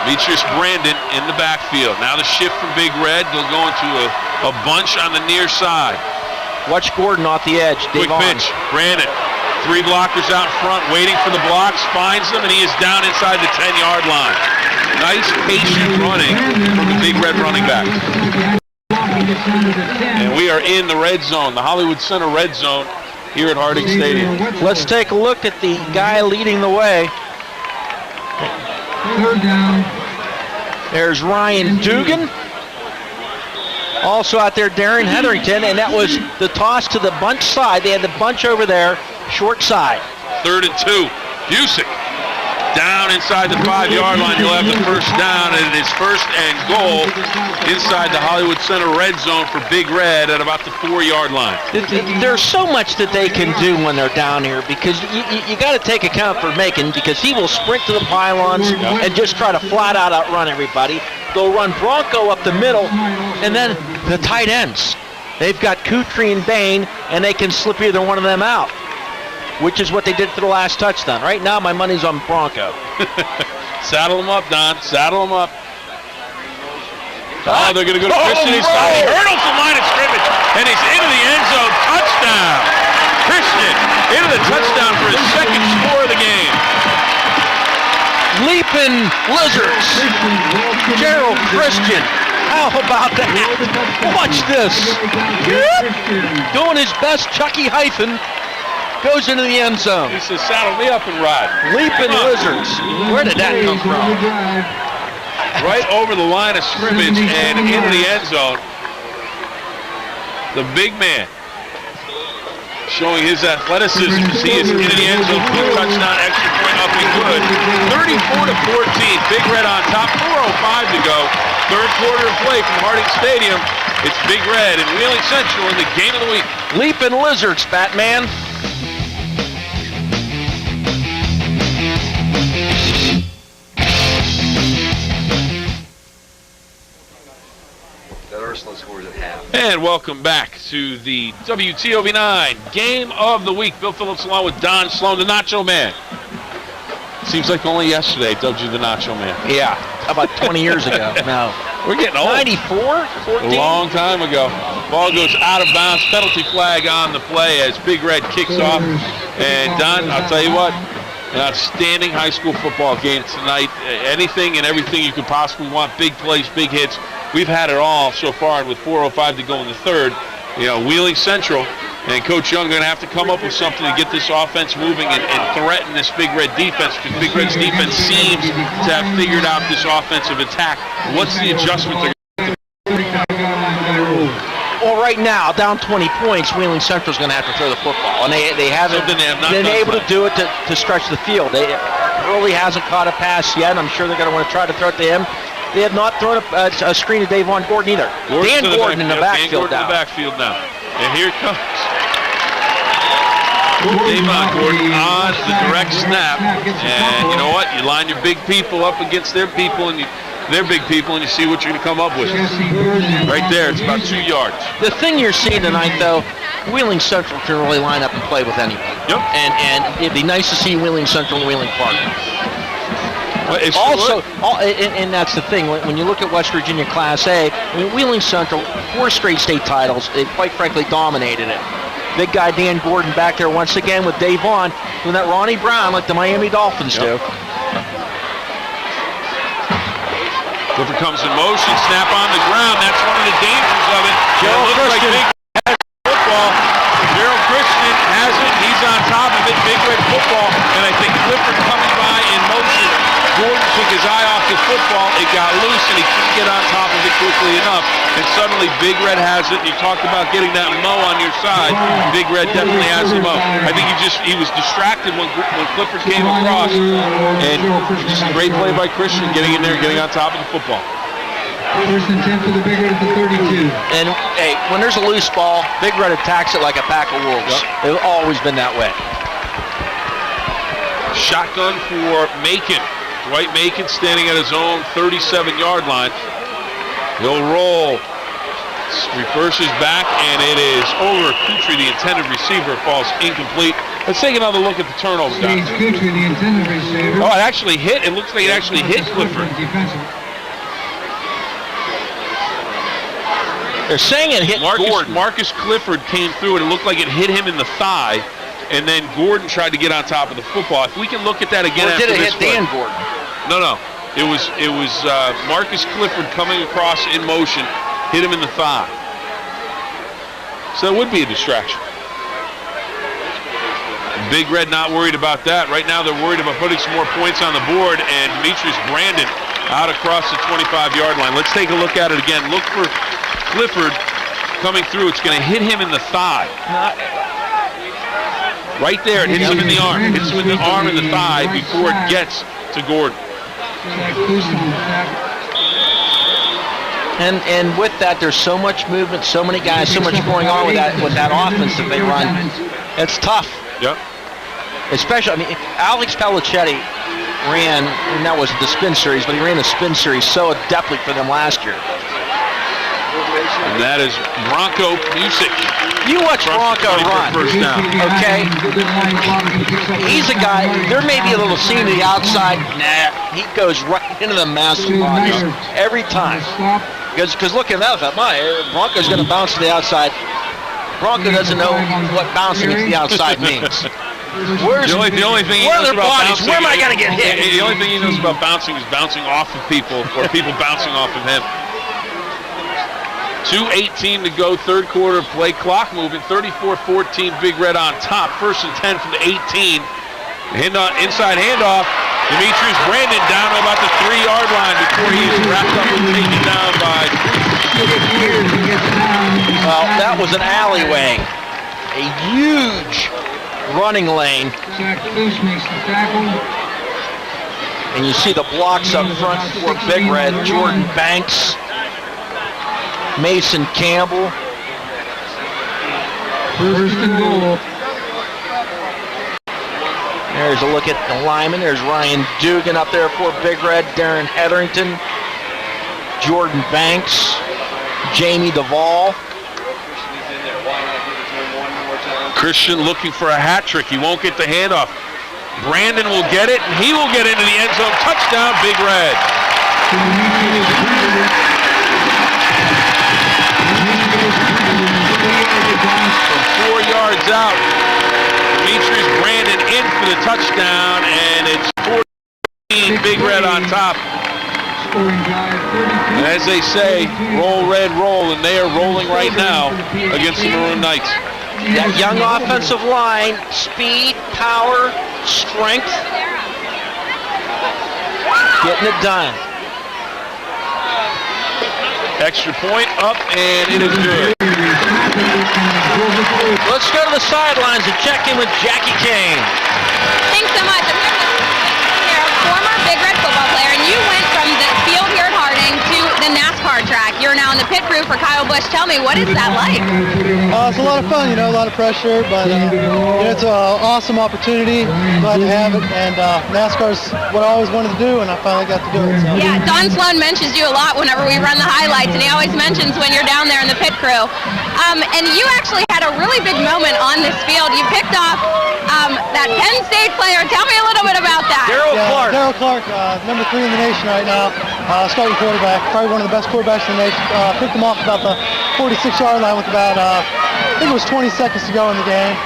Demetrius Brandon in the backfield. Now the shift from Big Red. They'll go into a bunch on the near side. Watch Gordon off the edge. Quick pitch. Brandon. 3 blockers out front, waiting for the blocks, finds them, and he is down inside the 10-yard line. Nice, patient running from the Big Red running back. And we are in the red zone, the Hollywood Center red zone here at Harding Stadium. Let's take a look at the guy leading the way. Third down. There's Ryan Dugan. Also out there, Darren Hetherington, and that was the toss to the bunch side. They had the bunch over there, short side. 3rd and 2. Busick down inside the 5-yard line. You'll have the first down, and it is 1st and goal inside the Hollywood Center red zone for Big Red at about the 4-yard line. There's so much that they can do when they're down here, because you got to take account for Macon, because he will sprint to the pylons and just try to flat out outrun everybody. They'll run Bronco up the middle, and then the tight ends. They've got Kutry and Bain, and they can slip either one of them out, which is what they did for the last touchdown. Right now, my money's on Bronco. Saddle him up, Don. Saddle him up. Oh, they're going to go to Christian. He hurdles the line of scrimmage, and he's into the end zone. Touchdown. Christian into the touchdown for his 2nd score of the game. Leaping Lizards. Gerald Christian. How about that? Watch this. Doing his best Chucky Hyphen. Goes into the end zone. He says, saddle me up and ride. Leaping Lizards. Where did that come from? Right over the line of scrimmage and into the end zone. The big man showing his athleticism. He is into the end zone for the touchdown, extra point up and good. 34-14. Big Red on top. 4:05 to go. 3rd quarter of play from Harding Stadium. It's Big Red and Wheeling Central in the game of the week. Leaping Lizards, Batman. And welcome back to the WTOV9 Game of the Week. Bill Phillips along with Don Sloan, the Nacho Man. Seems like only yesterday dubbed you the Nacho Man. Yeah, about 20 years ago. No. We're getting old. 94? 14? A long time ago. Ball goes out of bounds. Penalty flag on the play as Big Red kicks off. And Don, I'll tell you what, an outstanding high school football game tonight. Anything and everything you could possibly want. Big plays, big hits. We've had it all so far, and with 4:05 to go in the 3rd, Wheeling Central and Coach Young are going to have to come up with something to get this offense moving and threaten this Big Red defense, because Big Red's defense seems to have figured out this offensive attack. What's the adjustment they're going to do? Well, right now, down 20 points, Wheeling Central's going to have to throw the football, and they haven't been able to do it to stretch the field. Early hasn't caught a pass yet. I'm sure they're going to want to try to throw it to him. They have not thrown a screen to Davon Gordon either. Dan Gordon in the backfield now. And here it comes. Davon Gordon on the direct snap. And you know what? You line your big people up against their people, and their big people, and you see what you're going to come up with. Right there, it's about 2 yards. The thing you're seeing tonight, though, Wheeling Central can really line up and play with anybody. Yep. And it'd be nice to see Wheeling Central and Wheeling Park. Well, and that's the thing. When you look at West Virginia Class A, Wheeling Central, 4 straight state titles, they quite frankly dominated it. Big guy Dan Gordon back there once again with Dave Vaughn doing that Ronnie Brown like the Miami Dolphins do. Clifford comes in motion, snap on the ground. That's one of the dangers of it. Gerald Christian. Like Big Red football. Gerald Christian has it. He's on top of it. Big Red football. And I think Clifford coming by in motion. Gordon took his eye off the football. It got loose, and he couldn't get on top of it quickly enough. And suddenly Big Red has it. And you talked about getting that mo on your side. Big Red definitely has the mo. I think he was distracted when Clifford came across. And just a great play by Christian, getting in there, getting on top of the football. 1st and 10 for the Big Red at the 32. And hey, when there's a loose ball, Big Red attacks it like a pack of wolves. Yep. They've always been that way. Shotgun for Macon. Dwight Macon standing at his own 37-yard line. He'll roll. reverses back, and it is over Kutry, the intended receiver, falls incomplete. Let's take another look at the turnover, Don. Stage Kutry, the intended receiver. Oh, it actually hit. It looks like it actually hit Clifford. Defensive. They're saying it hit Gordon. Marcus Clifford came through, and it looked like it hit him in the thigh, and then Gordon tried to get on top of the football. If we can look at that again Or after did it this hit Dan play. Gordon? No. It was Marcus Clifford coming across in motion, hit him in the thigh. So that would be a distraction. Big Red not worried about that. Right now they're worried about putting some more points on the board, and Demetrius Brandon out across the 25-yard line. Let's take a look at it again. Look for Clifford coming through. It's going to hit him in the thigh. Right there, it hits him in the arm. Hits him in the arm and the thigh before it gets to Gordon. And with that, there's so much movement, so many guys, so much going on with that offense that they run. It's tough. Yep. Especially, Alex Pellicetti ran, and that wasn't the spin series, but he ran the spin series so adeptly for them last year. And that is Bronco Music. You watch Bronco run, okay? He's a guy, there may be a little seam to the outside. Nah, he goes right into the massive box every time. Because look at that, Bronco's going to bounce to the outside. Bronco doesn't know what bouncing to the outside means. The only thing he where knows are their about bodies? bouncing, Where am I going to get hit? The only thing he knows about bouncing is bouncing off of people or people bouncing off of him. 2:18 to go, third quarter play clock moving, 34-14, Big Red on top. First and 10 from the 18. Inside handoff, Demetrius Brandon down to about the 3-yard line before he is wrapped up and taken down by. Well, that was an alleyway. A huge running lane. And you see the blocks up front for Big Red. Jordan Banks, Mason Campbell. First and goal. There's a look at the lineman. There's Ryan Dugan up there for Big Red. Darren Hetherington, Jordan Banks, Jamie Duvall. Christian looking for a hat trick. He won't get the handoff. Brandon will get it, and he will get into the end zone. Touchdown, Big Red. 4 yards out. Demetrius Brandon in for the touchdown, and it's 14, Big Red on top. And as they say, roll Red, roll, and they are rolling right now against the Maroon Knights. That young offensive line, speed, power, strength, getting it done. Extra point up, and it is good. Let's go to the sidelines and check in with Jackie Kane. Thanks so much. You're a former Big Red football player, and you went from the field here at Harding to the NASCAR track. You're now in the pit crew for Kyle Busch. Tell me, what is that like? It's a lot of fun, a lot of pressure, but it's an awesome opportunity. Glad to have it, and NASCAR's what I always wanted to do, and I finally got to do it. So. Yeah, Don Sloan mentions you a lot whenever we run the highlights, and he always mentions when you're down there in the pit crew. And you actually had a really big moment on this field. You picked off that Penn State player. Tell me a little bit about that. Darryl Clark. Darryl Clark, number 3 in the nation right now, starting quarterback, probably one of the best quarterbacks in the nation. Picked him off about the 46-yard line with about, I think it was 20 seconds to go in the game.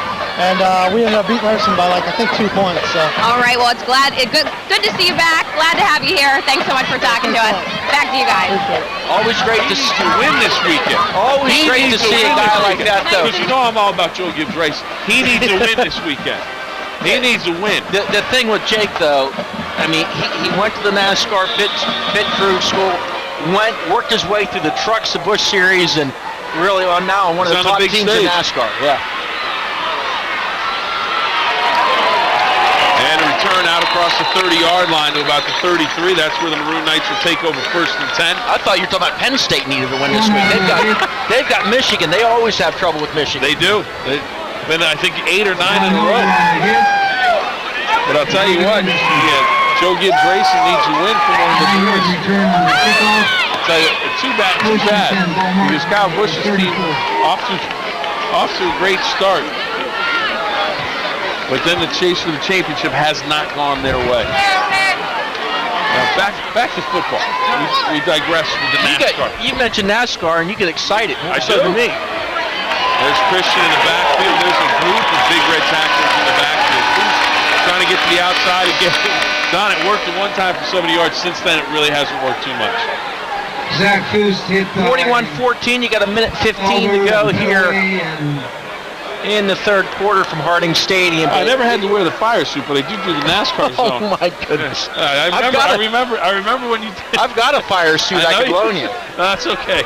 And we ended up beating Harrison by I think 2 points. So. All right, well, it's good to see you back. Glad to have you here. Thanks so much for talking to us. Back to you guys. Always great to see you win this weekend. Always great to see a guy like that, though. Because I'm all about Joe Gibbs Race. He needs to win this weekend. He needs to win. The thing with Jake, though, he went to the NASCAR pit crew school, worked his way through the Trucks of Busch Series, and really now on one of the top teams in NASCAR. Yeah. And a return out across the 30-yard line to about the 33. That's where the Maroon Knights will take over first and 10. I thought you were talking about Penn State needed to win this week. They've got Michigan. They always have trouble with Michigan. They do. They've been, I think, 8 or 9 in a row. But I'll tell you what, Joe Gibbs Racing needs to win for one of the boys. tell you, too bad, because Kyle Bush's team off to a great start. But then the chase for the championship has not gone their way. Now back to football. We digress with the NASCAR. You mentioned NASCAR and you get excited. I So do. do me. There's Christian in the backfield. There's a group of big red tacklers in the backfield. Trying to get to the outside again. Don, it worked at one time for 70 yards. Since then, it really hasn't worked too much. Zach Fust hit 41-14. You got a minute 15 to go here in the third quarter from Harding Stadium. I never had to wear the fire suit, but I do the NASCAR zone. Oh my goodness! I remember when you did. I've got a fire suit I could loan you. No, that's okay.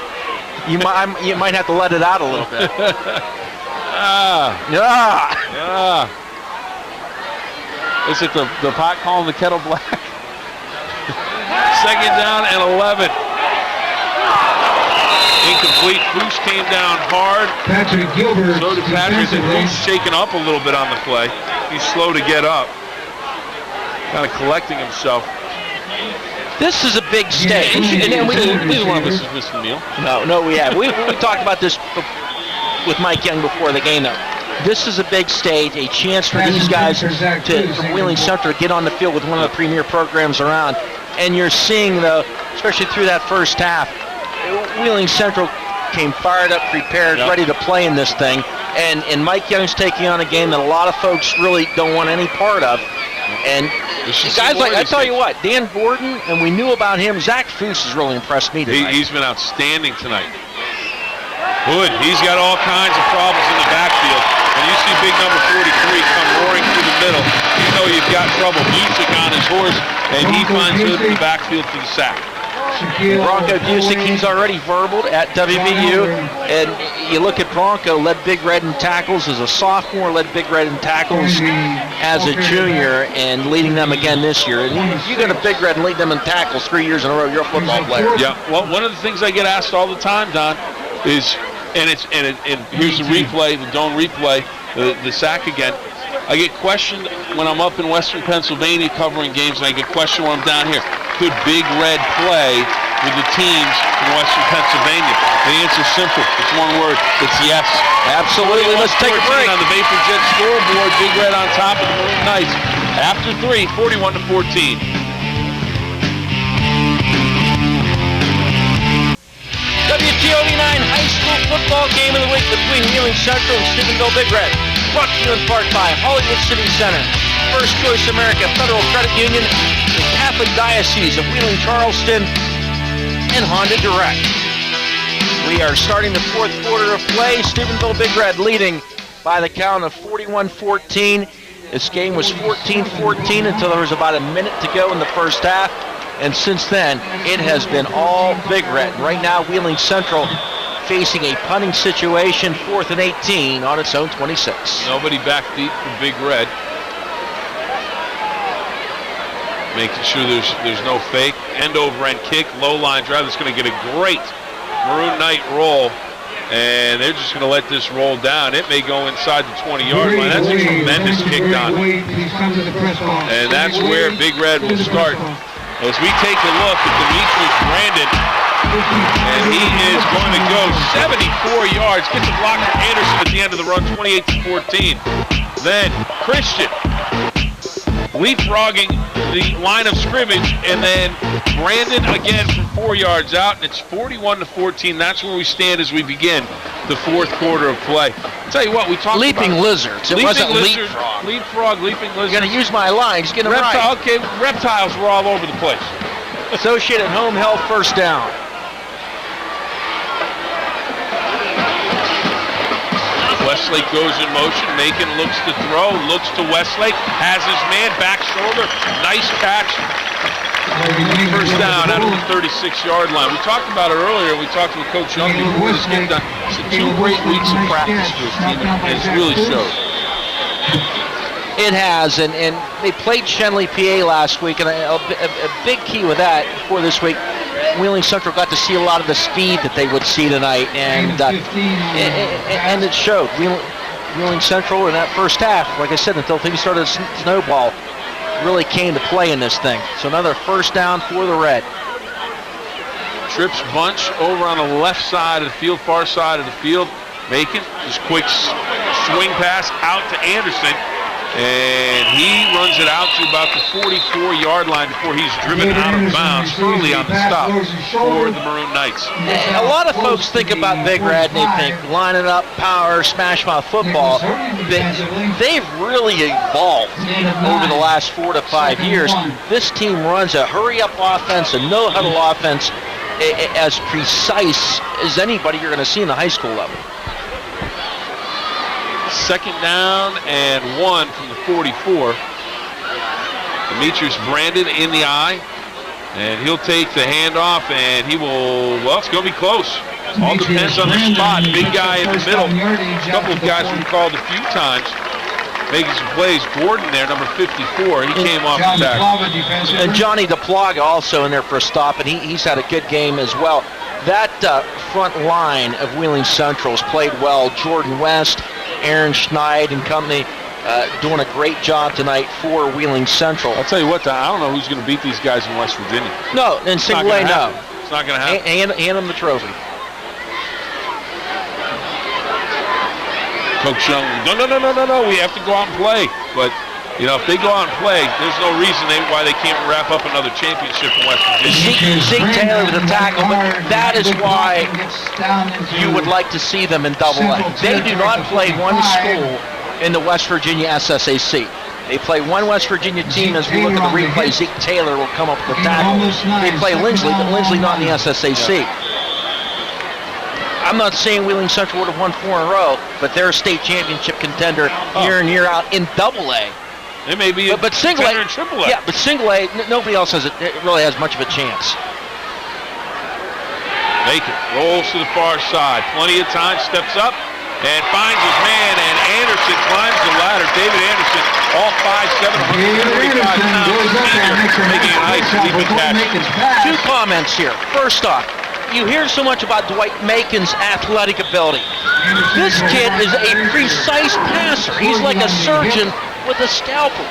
You might have to let it out a little bit. Is it the pot calling the kettle black? Second down and 11. Incomplete. Foose came down hard. Patrick Gilbert. So did Patrick. And Foose shaking up a little bit on the play. He's slow to get up. Kind of collecting himself. This is a big stage. And neither one of us has missed a meal. No, we have. We talked about this with Mike Young before the game, though. This is a big stage, a chance for these guys from Wheeling Central to get on the field with one of the premier programs around. And you're seeing, though, especially through that first half, Wheeling Central came fired up, prepared, ready to play in this thing. And Mike Young's taking on a game that a lot of folks really don't want any part of. And guys like, I tell you what, Dan Gordon, and we knew about him, Zach Foose has really impressed me tonight. He's been outstanding tonight. Hood, he's got all kinds of problems in the backfield. When you see big number 43 come roaring through the middle, you know you've got trouble. Busick on his horse, and he finds Hood in the backfield for the sack. Bronco Busick, he's already verbaled at WVU, and you look at Bronco, led Big Red in tackles as a sophomore, led Big Red in tackles as a junior, and leading them again this year. And you get a Big Red and lead them in tackles 3 years in a row, you're a football player. Yeah, well, one of the things I get asked all the time, Don, is, and here's the replay, the Doan replay, the sack again. I get questioned when I'm up in Western Pennsylvania covering games, and I get questioned when I'm down here. Could Big Red play with the teams in Western Pennsylvania? The answer's simple. It's one word. It's yes. Absolutely. Let's take a break. On the Vapor Jet scoreboard, Big Red on top of the Maroon Knights. After 3, 41-14. WTOV 9 high school football game of the week between Wheeling Central and Steubenville Big Red. Brought to you in part by Hollywood City Center, First Choice America Federal Credit Union, the Catholic Diocese of Wheeling Charleston, and Honda Direct. We are starting the fourth quarter of play. Steubenville Big Red leading by the count of 41-14. This game was 14-14 until there was about a minute to go in the first half. And since then, it has been all Big Red. Right now, Wheeling Central facing a punting situation, 4th and 18 on its own 26. Nobody back deep for Big Red. Making sure there's no fake. End over end kick, low line drive. That's going to get a great Maroon Knight roll. And they're just going to let this roll down. It may go inside the 20-yard line. That's a tremendous kick, Don. And that's where Big Red will start. As we take a look at Demetrius Brandon, and he is going to go 74 yards, gets a block from Anderson at the end of the run, 28-14. Then Christian leapfrogging the line of scrimmage, and then Brandon again from 4 yards out, and it's 41-14. That's where we stand as we begin the fourth quarter of play. I'll tell you what, we talked Leaping about lizards. It wasn't leapfrog. Leapfrog, leaping lizards. You're going to use my lines. Get them right. Okay, reptiles were all over the place. Associated home held first down. Westlake goes in motion. Macon looks to throw, looks to Westlake, has his man, back shoulder, nice catch. First down out of the 36-yard line. We talked about it earlier. We talked with Coach Young before this game done. It's 2 great weeks of practice for this team, and it's really showed. It has, and they played Shenley, PA last week, and a big key with that for this week, Wheeling Central got to see a lot of the speed that they would see tonight, and it showed. Wheeling Central in that first half, like I said, until things started to snowball, really came to play in this thing. So another first down for the Red. Trips bunch over on the left side of the field, far side of the field. Macon, just quick swing pass out to Anderson. And he runs it out to about the 44-yard line before he's driven out of bounds early on the stop for the Maroon Knights. A lot of folks think about Big Red and they think line it up, power, smash mouth football. They've really evolved over the last 4 to 5 years. This team runs a hurry-up offense, a no-huddle offense, as precise as anybody you're going to see in the high school level. 2nd down and 1 from the 44. Demetrius Brandon in the eye, and he'll take the handoff, and he will, well, it's going to be close. All depends on the spot. Big guy in the middle. A couple of guys we called a few times making some plays. Gordon there, number 54, he came off the tackle. And Johnny DePlaga also in there for a stop, and he's had a good game as well. That front line of Wheeling Central's played well. Jordan West, Aaron Schneid and company doing a great job tonight for Wheeling Central. I'll tell you what, I don't know who's going to beat these guys in West Virginia. No, in single A, no. It's not going to happen. Hand them the trophy. Coach Young, no, we have to go out and play. But, you know, if they go out and play, there's no reason why they can't wrap up another championship in West Virginia. Zeke Taylor with a tackle, but that is why you would like to see them in double A. They do not play one school in the West Virginia SSAC. They play one West Virginia team. As we look at the replay, Zeke Taylor will come up with a tackle. They play Lindsley, but Lindsley not in the SSAC. I'm not saying Wheeling Central would have won 4 in a row, but they're a state championship contender year in, year out in double A. It may be but single A, and triple A. Yeah, but single A, nobody else really has much of a chance. Macon rolls to the far side. Plenty of time, steps up, and finds his man, and Anderson climbs the ladder. David Anderson, all 5'7", 145 pounds, making a nice leaping catch. 2 comments here. First off, you hear so much about Dwight Macon's athletic ability. This kid is a precise passer. He's like a surgeon with a scalpel.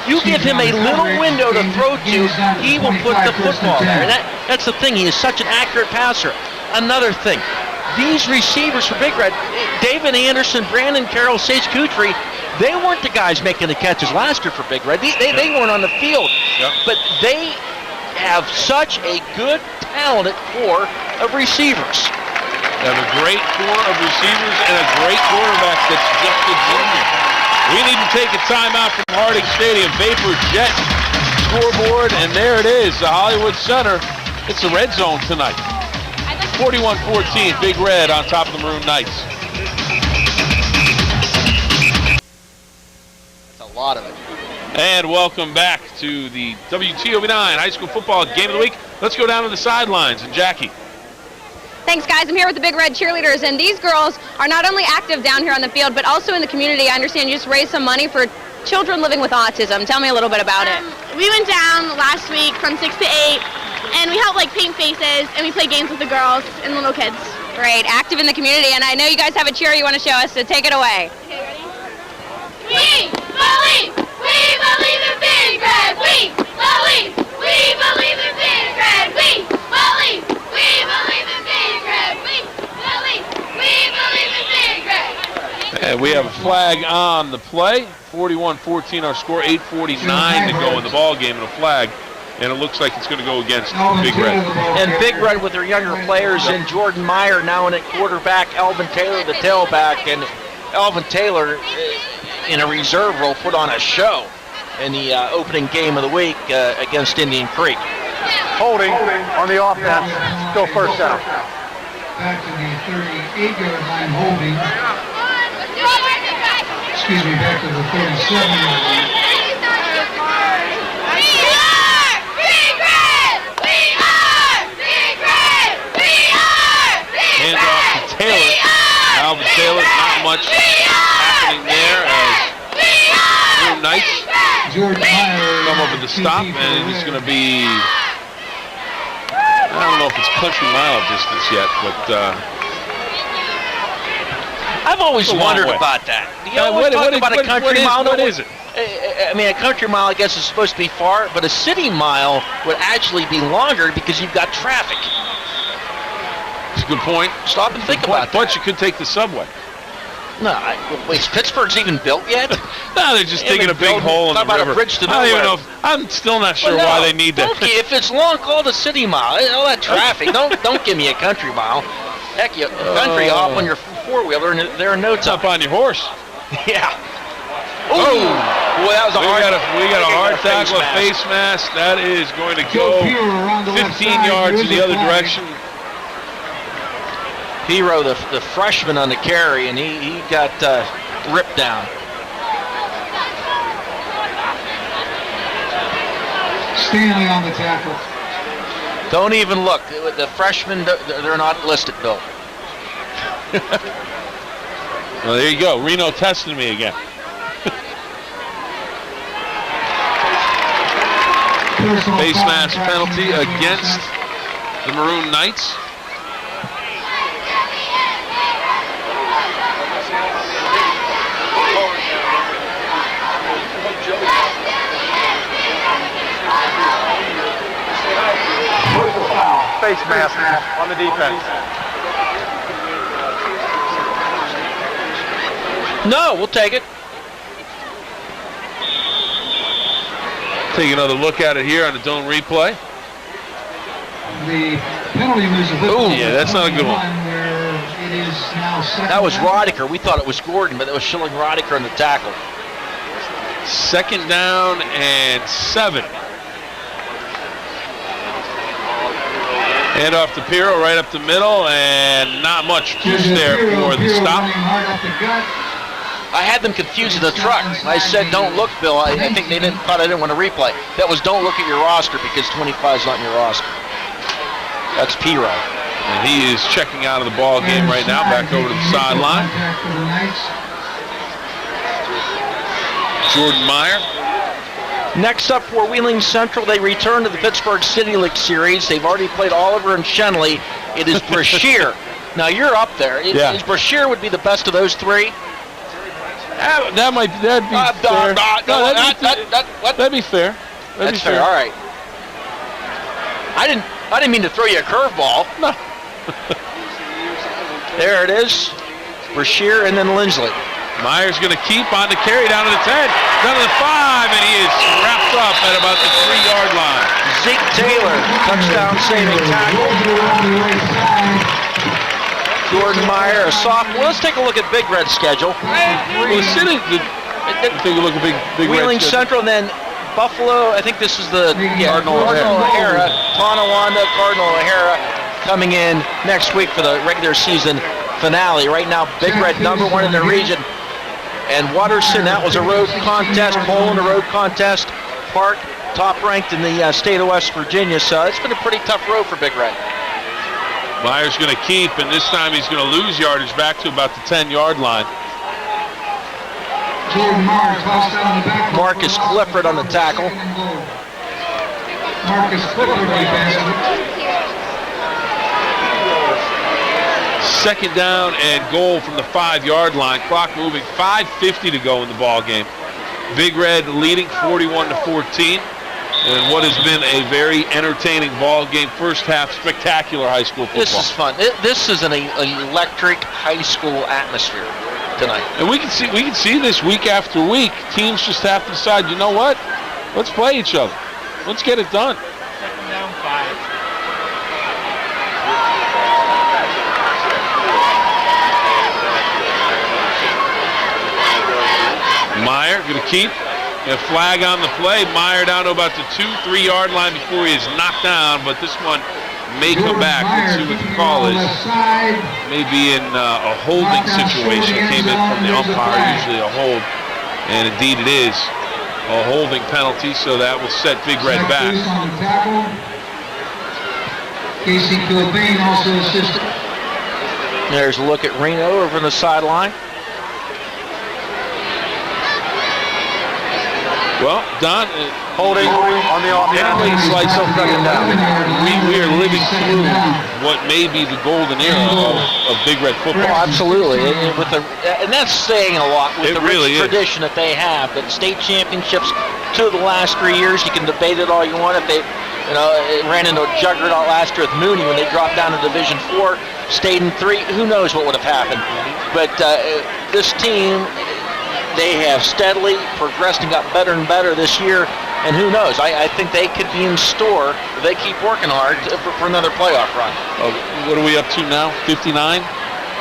You give him a little window to throw to, he will put the football there. That's the thing. He is such an accurate passer. Another thing, these receivers for Big Red, David Anderson, Brandon Carroll, Sage Kutry, they weren't the guys making the catches last year for Big Red. They weren't on the field. But they have such a good, talented core of receivers. They have a great core of receivers and a great quarterback that's just a junior. We need to take a timeout from Harding Stadium. Vapor Jet scoreboard, and there it is, the Hollywood Center. It's the red zone tonight. 41-14, Big Red on top of the Maroon Knights. That's a lot of it. And welcome back to the WTOV9 High School Football Game of the Week. Let's go down to the sidelines, and Jackie. Thanks, guys. I'm here with the Big Red cheerleaders, and these girls are not only active down here on the field, but also in the community. I understand you just raised some money for children living with autism. Tell me a little bit about it. We went down last week from 6 to 8, and we helped paint faces, and we play games with the girls and little kids. Great, active in the community, and I know you guys have a cheer you want to show us, so take it away. Okay, ready? We believe in Big Red. We believe in Big Red. We believe in Big Red. We believe in Big Red. And we have a flag on the play. 41-14 our score, 8:49 to go in the ball game, and a flag. And it looks like it's going to go against Big Red. And Big Red with their younger players in Jordan Meyer now in at quarterback, Elvin Taylor the tailback, and Elvin Taylor in a reserve role put on a show in the opening game of the week against Indian Creek. Holding on the offense. Go first down. Back to the 38-yard line holding. Excuse me, back to the 37-yard line. Hands off to Taylor. Alvin Taylor, not much happening there as Maroon Knights come up with the stop, and it's going to be, I don't know if it's country mile distance yet, but I've always wondered about that. You always talk about a country mile. What is it? I mean, a country mile, I guess, is supposed to be far, but a city mile would actually be longer because you've got traffic. a good point. Stop and think about that. But you could take the subway. No, wait, Pittsburgh's even built yet? No, they're just digging a big hole in the river. Talk about a bridge to I don't even nowhere. know. I'm still not sure why they need that. Okay, if it's long, call the city mile. All that traffic. Don't give me a country mile. Heck, you country hop on your four-wheeler and they're in no time. Up on your horse. Yeah. Ooh. Boy, that was a hard. We got a hard tackle, a face mask. That is going to go 15 yards in the other direction. Hero, the freshman on the carry, and he got ripped down. Stanley on the tackle. Don't even look. The freshmen, they're not listed, Bill. Well, there you go. Reno testing me again. Face mask penalty against the Maroon Knights. Face mask on the defense. No, we'll take it. Take another look at it here on the zone replay. The penalty was a bit. Ooh, yeah, that's not a good one. Where it is now That was Rodiker. We thought it was Gordon, but it was showing Rodiker on the tackle. Second down and 7. Hand off to Pirro right up the middle, and not much juice there for the stop. I had them confused in the truck. I said, don't look, Bill. I think they thought I didn't want to replay. That was don't look at your roster because 25 is not in your roster. That's Pirro. And he is checking out of the ball game right now, back over to the sideline. Jordan Meyer. Next up for Wheeling Central, they return to the Pittsburgh City League Series. They've already played Oliver and Shenley. It is Brashear. Now, you're up there. Is Brashear would be the best of those three? That'd be fair. That'd be fair. That's fair. All right. I didn't mean to throw you a curveball. No. There it is. Brashear and then Lindsley. Meyer's going to keep on the carry down to the 10, down to the 5, and he is wrapped up at about the 3-yard line. Zeke Taylor, touchdown saving tackle. Jordan Meyer, a sophomore. Let's take a look at Big Red's schedule. Well, take a look at Big Wheeling Red Central, and then Buffalo. I think this is the Cardinal O'Hara. Tonawanda, Cardinal O'Hara coming in next week for the regular season finale. Right now, Big Red #1 in the region. And Watterson, that was a road contest. Poland, a road contest. Park, top ranked in the state of West Virginia. So it's been a pretty tough road for Big Red. Meyer's going to keep, and this time he's going to lose yardage back to about the 10-yard line. Marcus Clifford on the tackle. Marcus Clifford defensively. Second down and goal from the 5-yard line. Clock moving, 5:50 to go in the ball game. Big Red leading 41-14. And what has been a very entertaining ball game, first half, spectacular high school football. This is fun. This is an electric high school atmosphere tonight. And we can see this week after week. Teams just have to decide, you know what? Let's play each other. Let's get it done. Second down, 5. Meyer going to keep. A flag on the play. Meyer down to about the 2-3 yard line before he is knocked down, but this one may come back. Let's see what the call is. Maybe in a holding situation. It came in from the umpire, usually a hold, and indeed it is a holding penalty, so that will set Big Red back. Casey Kilbane also assisted. There's a look at Reno over on the sideline. Well, Don, holding on the offense. Slice of second down. We are living through what may be the golden era of Big Red football. Oh, absolutely, and that's saying a lot with the really rich tradition that they have. That state championships, 2 of the last 3 years, you can debate it all you want. If they, it ran into a juggernaut last year with Mooney when they dropped down to Division 4. stayed in 3, who knows what would have happened. But this team, they have steadily progressed and got better and better this year. And who knows? I think they could be in store if they keep working hard for another playoff run. What are we up to now? 59?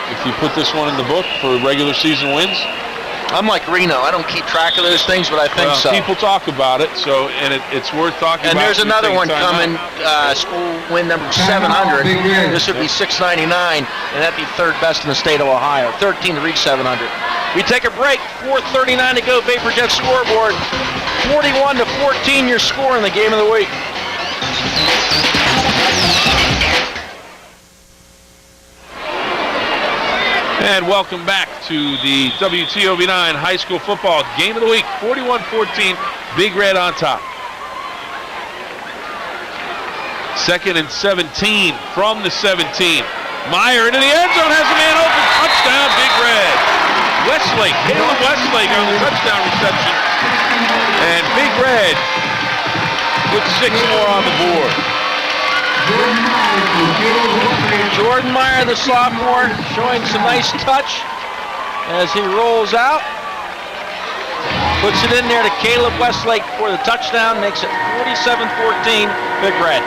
If you put this one in the book for regular season wins? I'm like Reno. I don't keep track of those things, but I think so. People talk about it, so it's worth talking about. And there's another one coming, school win number 700. This would be 699, and that'd be third best in the state of Ohio. 13 to reach 700. We take a break. 4:39 to go. Vapor Jet scoreboard. 41 to 14. Your score in the game of the week. And welcome back to the WTOV9 High School Football Game of the Week. 41-14, Big Red on top. 2nd and 17 from the 17. Meyer into the end zone, has a man open. Touchdown, Big Red. Westlake, Caleb Westlake on the touchdown reception. And Big Red with 6 more on the board. Jordan Meyer, the sophomore, showing some nice touch as he rolls out. Puts it in there to Caleb Westlake for the touchdown, makes it 47-14, Big Red.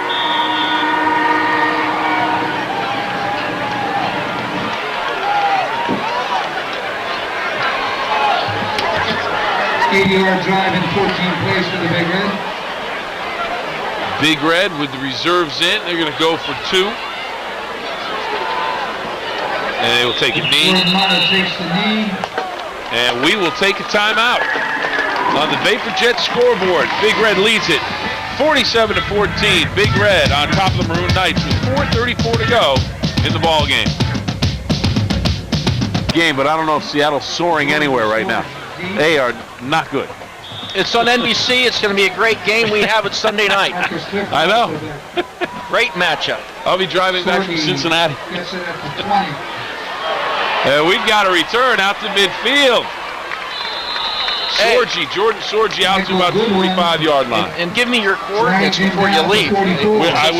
Eighty-yard drive in 14 plays for the Big Red. Big Red with the reserves in. They're going to go for 2. And they will take a knee. Takes the knee. And we will take a timeout. On the Vapor Jet scoreboard, Big Red leads it 47-14. Big Red on top of the Maroon Knights with 4:34 to go in the ball game. But I don't know if Seattle's soaring anywhere right now. They are not good. It's on NBC. It's going to be a great game. We have it Sunday night. I know. Great matchup. I'll be driving back from Cincinnati. Gets it at the 20. We've got a return out to midfield. Jordan Sorgi out to about the 45-yard line. And give me your coordinates before you leave. I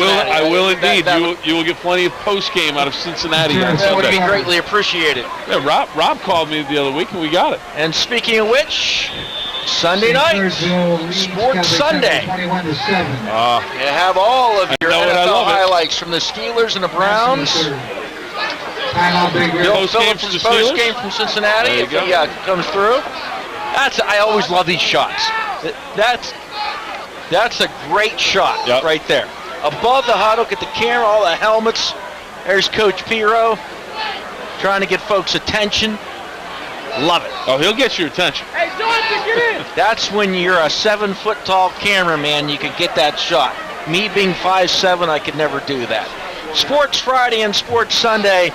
will indeed. You will get plenty of post-game out of Cincinnati on Sunday. That would be greatly appreciated. Yeah, Rob called me the other week and we got it. And speaking of which, Sunday night, Sports Sunday. 21-7. You have all of your NFL highlights from the Steelers and the Browns. Bill Phillips' post game from Cincinnati, if he comes through. I always love these shots. That's a great shot right there. Above the huddle, get the camera, all the helmets. There's Coach Piro trying to get folks' attention. Love it. Oh, he'll get your attention. Hey, Johnson, get in. That's when you're a 7-foot-tall cameraman, you can get that shot. Me being 5'7", I could never do that. Sports Friday and Sports Sunday.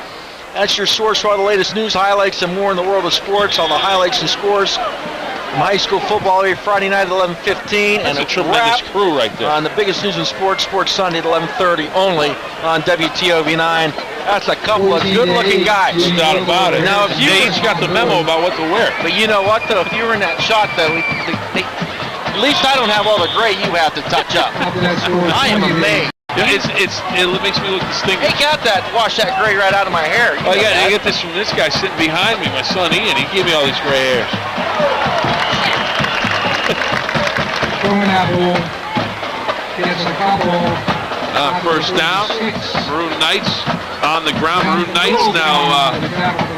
That's your source for all the latest news, highlights, and more in the world of sports. All the highlights and scores from high school football every Friday night at 11:15. That's a tremendous crew right there. On the biggest news in sports, Sports Sunday at 11:30 only on WTOV9. That's a couple of good-looking guys. No doubt about it. Now, if you Nate's got the memo about what to wear. But you know what, though? If you were in that shot, though, at least I don't have all the gray you have to touch up. I am amazed. It makes me look distinguished. Hey, got that. Wash that gray right out of my hair. I get this from this guy sitting behind me, my son Ian. He gave me all these gray hairs. Throwing that ball. Gets a couple. First down. Maroon Knights on the ground. Maroon Knights now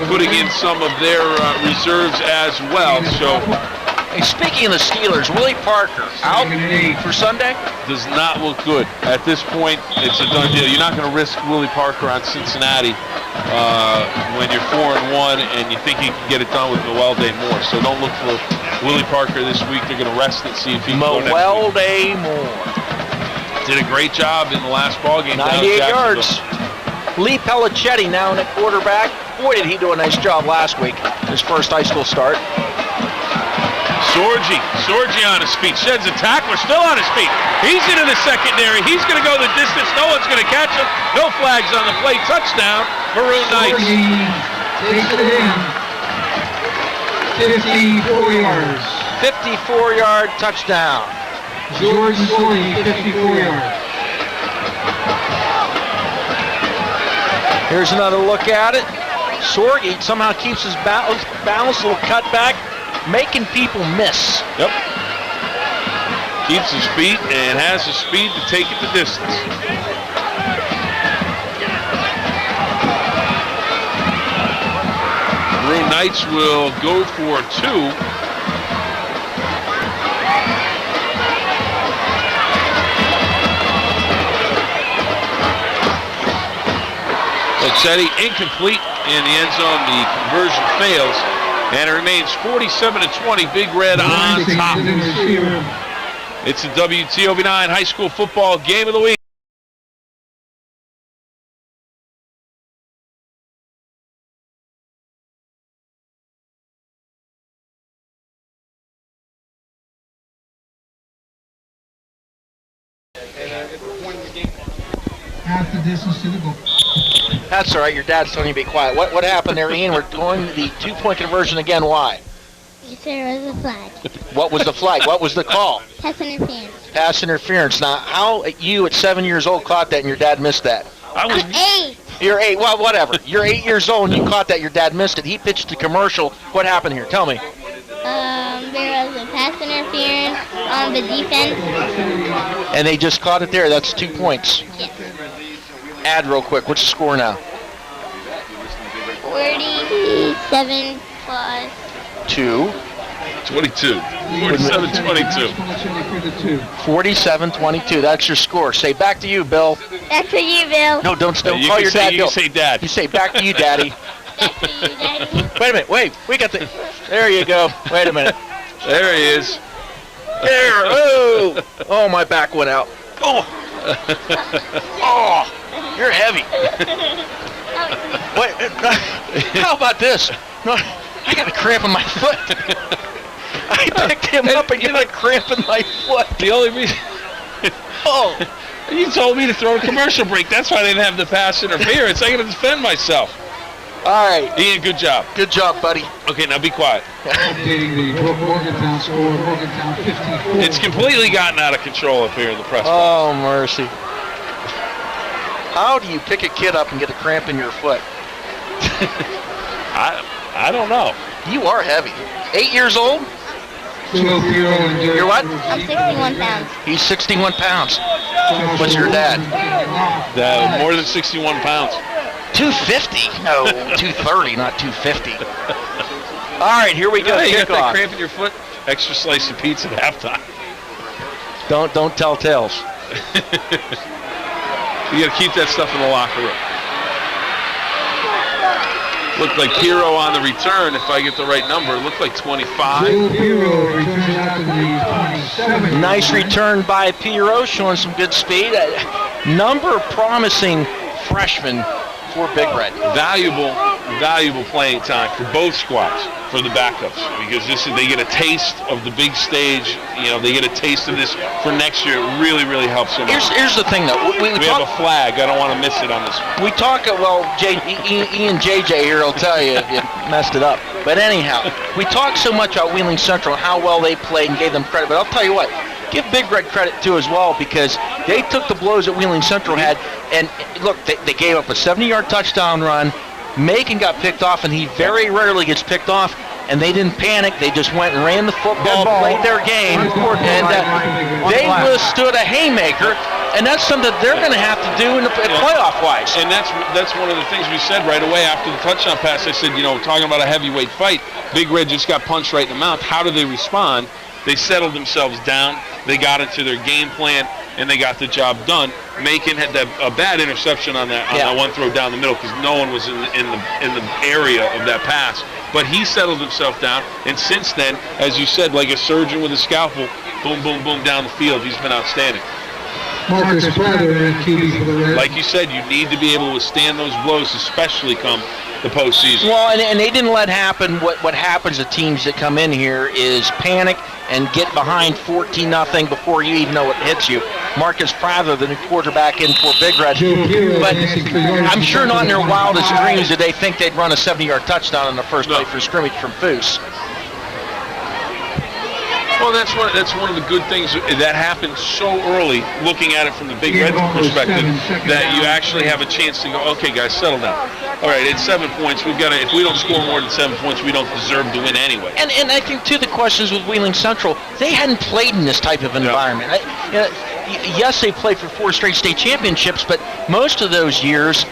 putting in some of their reserves as well. So. Hey, speaking of the Steelers, Willie Parker out for Sunday? Does not look good. At this point, it's a done deal. You're not going to risk Willie Parker on Cincinnati when you're 4-1 and you think you can get it done with Moelde Moore. So don't look for Willie Parker this week. They're going to rest it, see if he can go next week. Moelde Moore. Did a great job in the last ball game. 98 yards. Lee Pellicetti now in at quarterback. Boy, did he do a nice job last week. His first high school start. Sorgi on his feet, sheds a tackler, still on his feet. He's into the secondary. He's going to go the distance. No one's going to catch him. No flags on the play. Touchdown, Maroon Knights. Takes it in. 54 yards. 54-yard touchdown. Jordan Sorgi, 54 yards. Here's another look at it. Sorge somehow keeps his balance, little cutback, making people miss. Yep. Keeps his feet and has the speed to take it the distance. Maroon Knights will go for 2. Luxetti incomplete in the end zone. The conversion fails, and it remains 47-20. Big Red on top. It's the WTOV9 High School Football Game of the Week. Half the distance to the goal. That's all right. Your dad's telling you to be quiet. What happened there, Ian? We're doing the 2-point conversion again. Why? You said it was a flag. What was the flag? What was the call? Pass interference. Pass interference. Now, how you at 7 years old caught that and your dad missed that? I'm 8. You're 8. Well, whatever. You're 8 years old and you caught that. Your dad missed it. He pitched the commercial. What happened here? Tell me. There was a pass interference on the defense. And they just caught it there. That's 2 points. Yes. Add real quick. What's the score now? 47 plus 2. 22. 47-22. 47-22. That's your score. Say back to you, Bill. Back to you, Bill. No, don't You call can your say, dad you Bill. can say Dad. You say back to you, Daddy. Back to you, Daddy. Wait a minute. Wait. We got the... There you go. Wait a minute. There he is. There. Oh. Oh, my back went out. Oh. Oh. You're heavy. Wait. How about this? No, I got a cramp in my foot. I picked him up and got a cramp in my foot. The only reason... Oh. You told me to throw a commercial break. That's why I didn't have the pass interference. I got to defend myself. All right. Ian, good job. Good job, buddy. Okay, now be quiet. Updating the Morgantown score. Morgantown 54. It's completely gotten out of control up here in the press box. Oh, mercy. How do you pick a kid up and get a cramp in your foot? I don't know. You are heavy. 8 years old? You're what? I'm 61 pounds. He's 61 pounds. What's your dad? More than 61 pounds. 250? No, 230, not 250. All right, here we go. You got that Kickoff. cramp in your foot? Extra slice of pizza at halftime. Don't tell tales. You got to keep that stuff in the locker room. Looked like Piro on the return, if I get the right number. It looked like 25. Piro returns out to the 27. Nice return by Piro, showing some good speed. A number of promising freshmen for Big Red. Valuable playing time for both squads, for the backups, because they get a taste of the big stage. You know, they get a taste of this for next year. It really helps them. Here's the thing, though. We have a flag. I don't want to miss it on this one. We talk, Ian JJ here will tell you if you messed it up. But anyhow, we talk so much about Wheeling Central, how well they played and gave them credit. But I'll tell you what, give Big Red credit too as well, because they took the blows that Wheeling Central had. And look, they gave up a 70-yard touchdown run. Macon got picked off, and he very rarely gets picked off. And they didn't panic. They just went and ran the football, played their game, and they withstood a haymaker. And that's something that they're going to have to do in the playoff-wise. And that's one of the things we said right away after the touchdown pass. I said, talking about a heavyweight fight, Big Red just got punched right in the mouth. How do they respond? They settled themselves down. They got into their game plan, and they got the job done. Macon had a bad interception on that one throw down the middle because no one was in the area of that pass. But he settled himself down, and since then, as you said, like a surgeon with a scalpel, boom, boom, boom down the field. He's been outstanding. Marcus Prather in QB for the Reds. Like you said, you need to be able to withstand those blows, especially come the postseason. Well, and they didn't let happen. What happens to teams that come in here is panic and get behind 14-0 before you even know it hits you. Marcus Prather, the new quarterback in for Big Red. But I'm sure not in their wildest dreams did they think they'd run a 70-yard touchdown in the first play for scrimmage from Foose. Well, that's one of the good things that happened so early, looking at it from the Big Red perspective, that you actually have a chance to go, okay, guys, settle down. All right, it's 7 points. If we don't score more than 7 points, we don't deserve to win anyway. And I think, too, the questions with Wheeling Central, they hadn't played in this type of environment. Yes, they played for 4 straight state championships, but most of those years,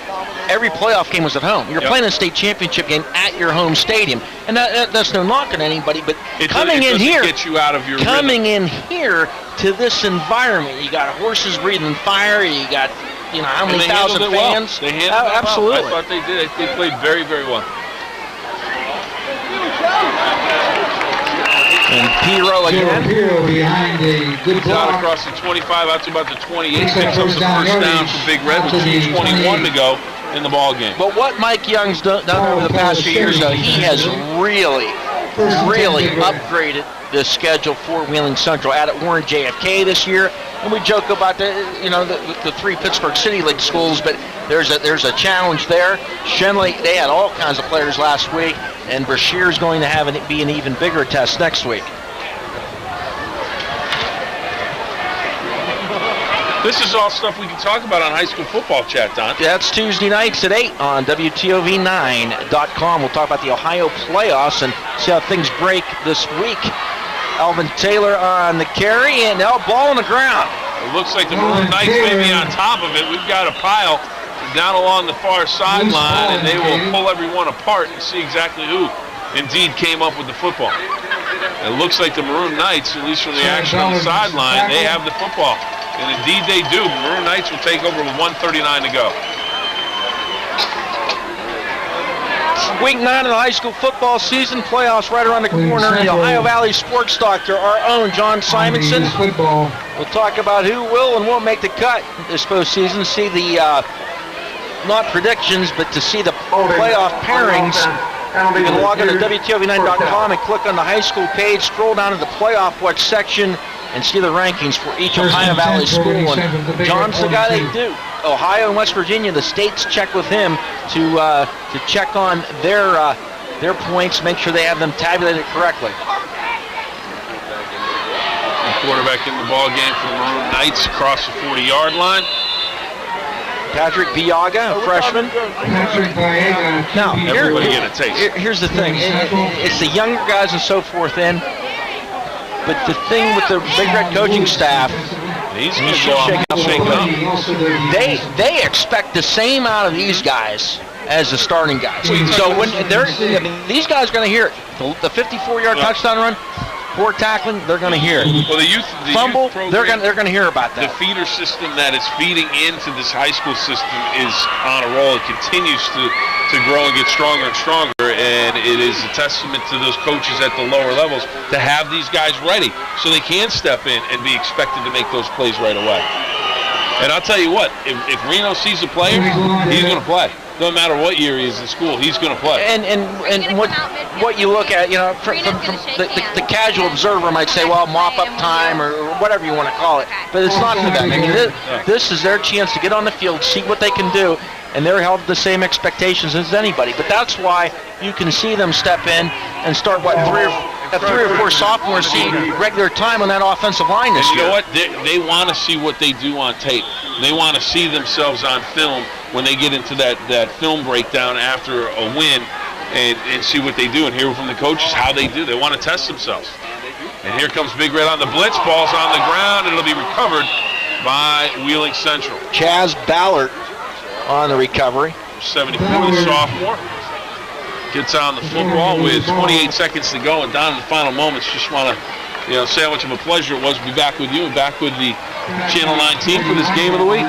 every playoff game was at home. You're playing a state championship game at your home stadium, and that's no knock on anybody. But coming in here to this environment, you got horses breathing fire. You got how many thousand fans? They handled it absolutely. Well. I thought they did. They played very, very well. And Piro again. Piro behind a good block. Out across the 25, out to about the 28. Picks up the first down for Big Red with 2:21 to go in the ball game. But what Mike Young's done over the past few years, though, he has really upgraded the schedule for Wheeling Central. Added Warren JFK this year, and we joke about the 3 Pittsburgh City League schools, but there's a challenge there. Shenley, they had all kinds of players last week, and Brashear's going to be an even bigger test next week. This is all stuff we can talk about on high school football chat, Don. That's Tuesday nights at 8 on WTOV9.com. We'll talk about the Ohio playoffs and see how things break this week. Alvin Taylor on the carry, and now ball on the ground. It looks like the Maroon Knights may be on top of it. We've got a pile down along the far sideline, and they will pull everyone apart and see exactly who indeed came up with the football. It looks like the Maroon Knights, at least from the action on the sideline, they have the football. And indeed they do. Maroon Knights will take over with 1:39 to go. Week 9 of the high school football season, playoffs right around the corner. The Ohio Valley Sports Doctor, our own John Simonson. We'll talk about who will and won't make the cut this postseason. See the, not predictions, but to see the playoff pairings. You can log on to WTOV9.com and click on the high school page, scroll down to the playoff watch section, and see the rankings for each Ohio Valley school. And John's the guy they do. Ohio and West Virginia, the states check with him to check on their points, make sure they have them tabulated correctly. The quarterback in the ball game for the Maroon Knights across the 40-yard line. Patrick Biaga, a freshman. Now, everybody get a taste. Here's the thing. It's the younger guys and so forth in. But the thing with the Big Red coaching staff, he's going to go shake up. They expect the same out of these guys as the starting guys. So when these guys are going to hear it. The 54-yard touchdown run, poor tackling, they're going to hear it. Well, the fumble, youth they're going to hear about that. The feeder system that is feeding into this high school system is on a roll. It continues to grow and get stronger and stronger, and it is a testament to those coaches at the lower levels to have these guys ready so they can step in and be expected to make those plays right away. And I'll tell you what, if Reno sees a player, he's going to play. Doesn't matter what year he is in school, he's going to play. And what you look at, from the casual observer might say, well, mop-up time or whatever you want to call it. But it's not for them. I mean, this is their chance to get on the field, see what they can do, and they're held to the same expectations as anybody. But that's why you can see them step in and start, three or four sophomores see regular time on that offensive line this year. You know what? They want to see what they do on tape. They want to see themselves on film when they get into that film breakdown after a win and see what they do and hear from the coaches how they do. They want to test themselves. And here comes Big Red on the blitz. Ball's on the ground, and it'll be recovered by Wheeling Central. Chaz Ballard on the recovery. 74, the sophomore. Gets on the football with 28 seconds to go, and down in the final moments, just want to say how much of a pleasure it was to be back with you and back with the Channel 9 team for this game of the week.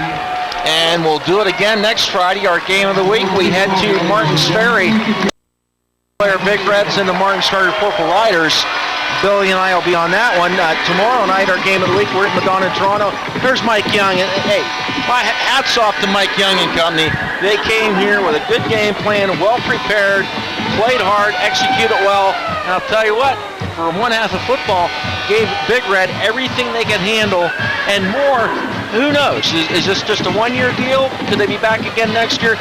And we'll do it again next Friday, our game of the week. We head to Martins Ferry. Player Big Reds and the Martins Ferry Purple Riders. Billy and I will be on that one. Tomorrow night, our game of the week, we're at Madonna, Toronto. Here's Mike Young. And, hey, my hats off to Mike Young and company. They came here with a good game plan, well prepared, played hard, executed well. And I'll tell you what, for one half of football, gave Big Red everything they could handle and more. Who knows? Is this just a one-year deal? Could they be back again next year?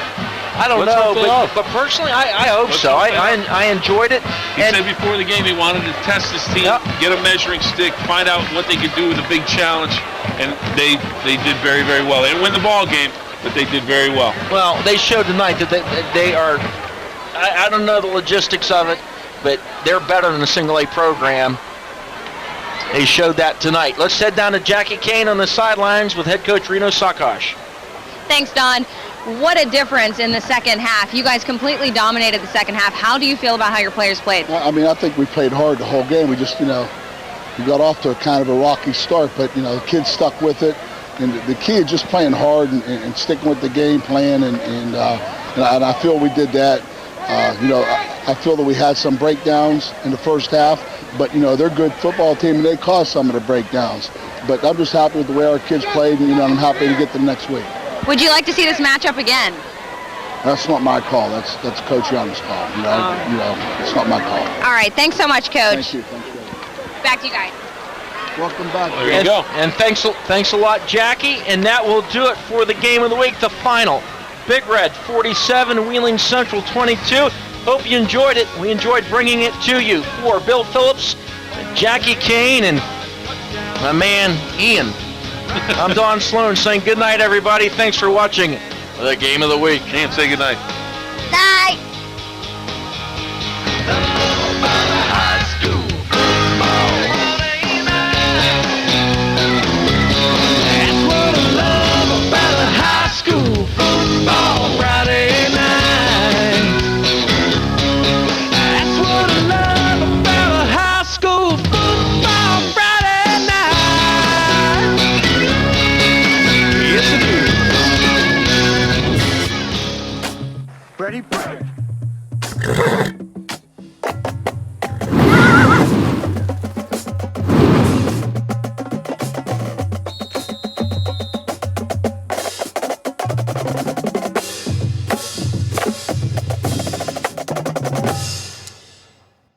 I don't know, but personally, I hope so. I enjoyed it. He said before the game he wanted to test his team, get a measuring stick, find out what they could do with a big challenge, and they did very, very well. They didn't win the ball game, but they did very well. Well, they showed tonight that they are, I don't know the logistics of it, but they're better than a single A program. They showed that tonight. Let's head down to Jackie Kane on the sidelines with head coach Reno Sakash. Thanks, Don. What a difference in the second half. You guys completely dominated the second half. How do you feel about how your players played? I mean, I think we played hard the whole game. We just, we got off to a kind of a rocky start, but, the kids stuck with it. And the key is just playing hard and sticking with the game plan, and I feel we did that. I feel that we had some breakdowns in the first half, but, they're a good football team, and they caused some of the breakdowns. But I'm just happy with the way our kids played, and, I'm happy to get them next week. Would you like to see this matchup again? That's not my call. That's Coach Young's call. It's not my call. All right. Thanks so much, Coach. Thank you. Back to you guys. Welcome back. There you go. And thanks a lot, Jackie. And that will do it for the game of the week, the final. Big Red 47, Wheeling Central 22. Hope you enjoyed it. We enjoyed bringing it to you. For Bill Phillips, Jackie Kane, and my man Ian. I'm Don Sloan saying good night, everybody. Thanks for watching the game of the week. Can't say good night. Night.